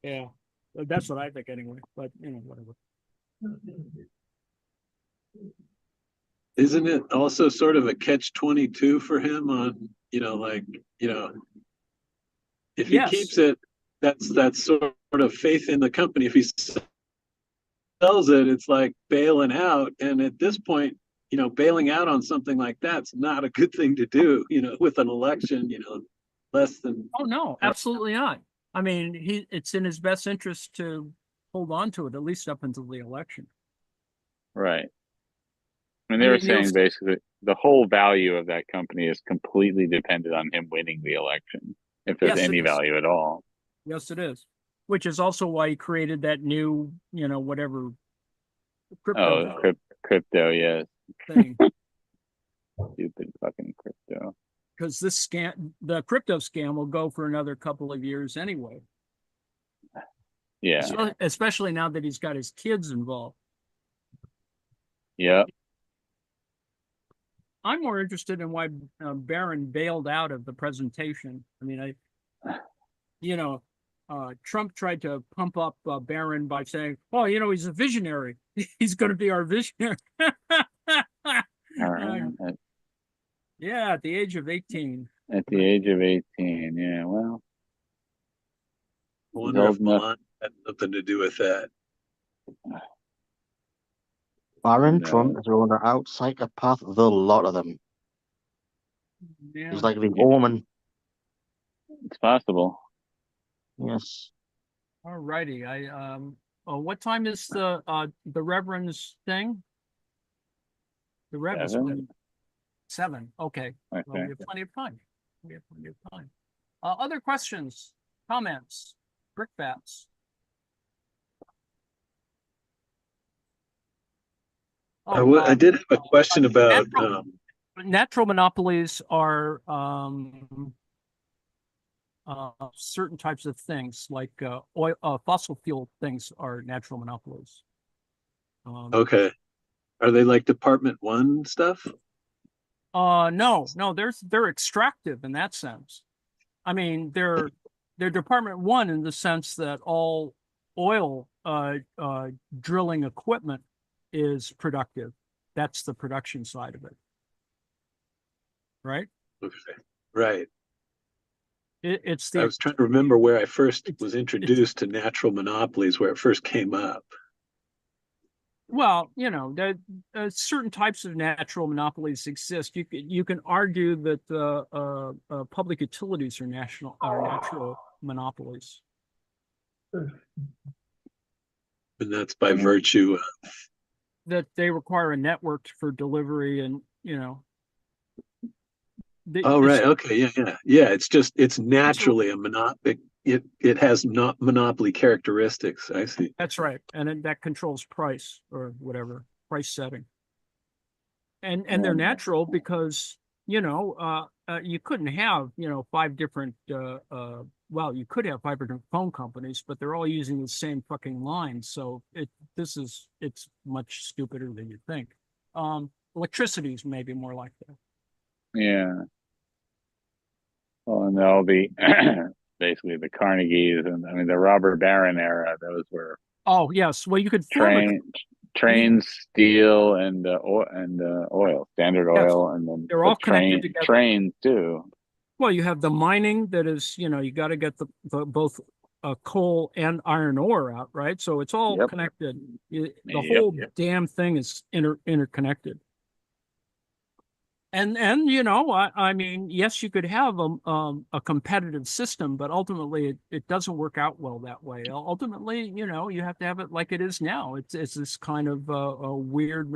Yeah, that's what I think anyway. But whatever. Isn't it also sort of a catch-22 for him on, if he keeps it, that's sort of faith in the company. If he sells it, it's like bailing out. And at this point, bailing out on something like that's not a good thing to do, with an election, less than. Oh, no, absolutely not. I mean, it's in his best interest to hold on to it, at least up until the election. Right. I mean, they were saying basically the whole value of that company is completely dependent on him winning the election, if there's any value at all. Yes, it is. Which is also why he created that new, whatever. Crypto, yes. Thing. Stupid fucking crypto. Because the crypto scam will go for another couple of years anyway. Yeah. So, especially now that he's got his kids involved. Yeah. I'm more interested in why Barron bailed out of the presentation. I mean, Trump tried to pump up Barron by saying, "Oh, he's a visionary. He's going to be our visionary." Yeah, at the age of 18. At the age of 18, yeah. Well, I wonder if Milan had something to do with that. Barron Trump is on an out psychopath, the lot of them. Yeah. He's like the Omen. It's possible. Yes. All righty. what time is the Reverend's thing? The Reverend's 7. Okay. Well, we have plenty of time. Other questions, comments, brickbats? I did have a question about natural monopolies are certain types of things like oil, fossil fuel things are natural monopolies. Okay, are they like Department 1 stuff? No, they're extractive in that sense. I mean, they're Department 1 in the sense that all oil drilling equipment is productive. That's the production side of it. Right? Okay. Right. It's I was trying to remember where I first was introduced to natural monopolies, where it first came up. Well, you know, certain types of natural monopolies exist. You can argue that public utilities are natural monopolies. And that's by virtue of that they require a network for delivery, and you know. Right. Okay. Yeah. It's naturally a monopoly. It has not monopoly characteristics. I see. That's right, and that controls price or whatever price setting. And they're natural because you couldn't have 5 different. Well, you could have 5 different phone companies, but they're all using the same fucking line. So it's much stupider than you think. Electricity is maybe more like that. Yeah. Well, and they'll be basically the Carnegies and I mean the Robert Baron era. Those were. Oh yes, well you could trains, steel, and oil, Standard Oil, and then they're all connected together. Trains too. Well, you have the mining that is, you got to get the both coal and iron ore out, right? So it's all connected. The whole damn thing is interconnected. And I mean, yes, you could have a competitive system, but ultimately it doesn't work out well that way. Ultimately, you have to have it like it is now. It's this kind of a weird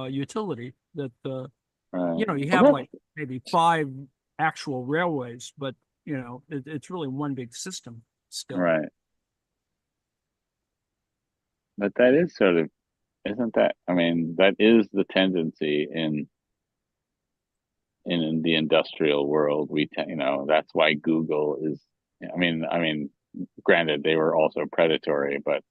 utility that you have like maybe 5 actual railways, but it's really one big system still. Right. But that is sort of, isn't that? I mean, that is the tendency in the industrial world. That's why Google is. I mean, granted, they were also predatory, but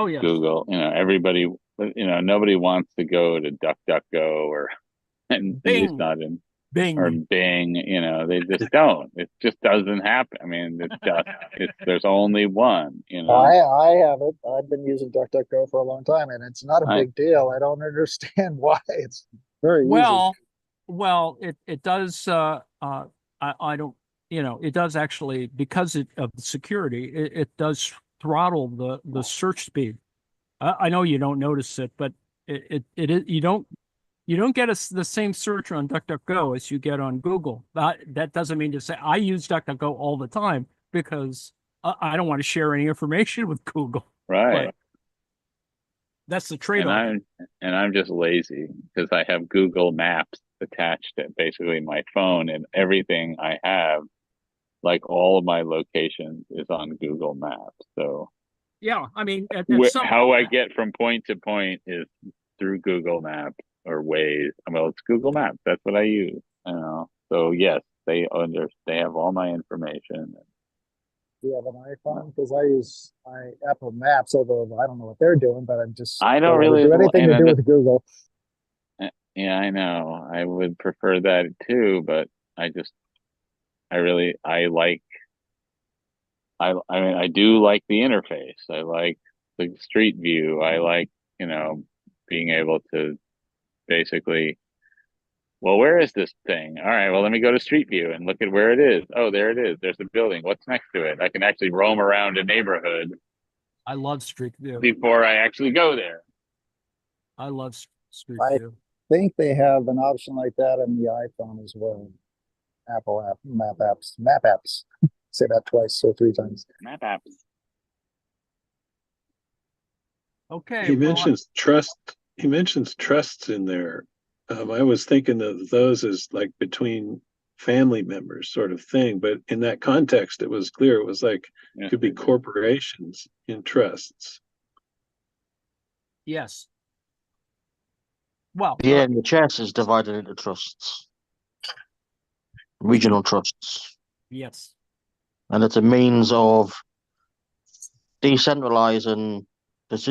yes. Google. Everybody. Nobody wants to go to DuckDuckGo at least not in. Bing or Bing, they just don't. It just doesn't happen. I mean, there's only one. I have it. I've been using DuckDuckGo for a long time, and it's not a big deal. I don't understand why. It's very easy. Well, it does. I don't. It does actually, because of the security. It does throttle the search speed. I know you don't notice it, but you don't get the same search on DuckDuckGo as you get on Google. That doesn't mean to say I use DuckDuckGo all the time because I don't want to share any information with Google. Right. But that's the trade-off. And I'm just lazy because I have Google Maps attached to basically my phone, and everything I have, like all of my locations, is on Google Maps. So yeah, I mean, how I get from point to point is through Google Maps. Or Waze. Well, it's Google Maps. That's what I use. So yes, they have all my information. Do you have an iPhone? Because I use my Apple Maps, although I don't know what they're doing, but I don't really do anything to do with Google. Yeah, I know. I would prefer that too, but I do like the interface. I like the Street View. I like, being able to basically, well, where is this thing? All right, well, let me go to Street View and look at where it is. Oh, there it is. There's the building. What's next to it? I can actually roam around a neighborhood. I love Street View. Before I actually go there. I love Street View. I think they have an option like that on the iPhone as well. Apple Map apps. Say that twice, so 3 times. Map apps. Okay. He mentions trust. He mentions trusts in there. I was thinking of those as like between family members sort of thing, but in that context, it was clear. It was like it could be corporations in trusts. Yes. Well, Yeah, and the chess is divided into trusts, regional trusts, yes. and it's a means of decentralizing decision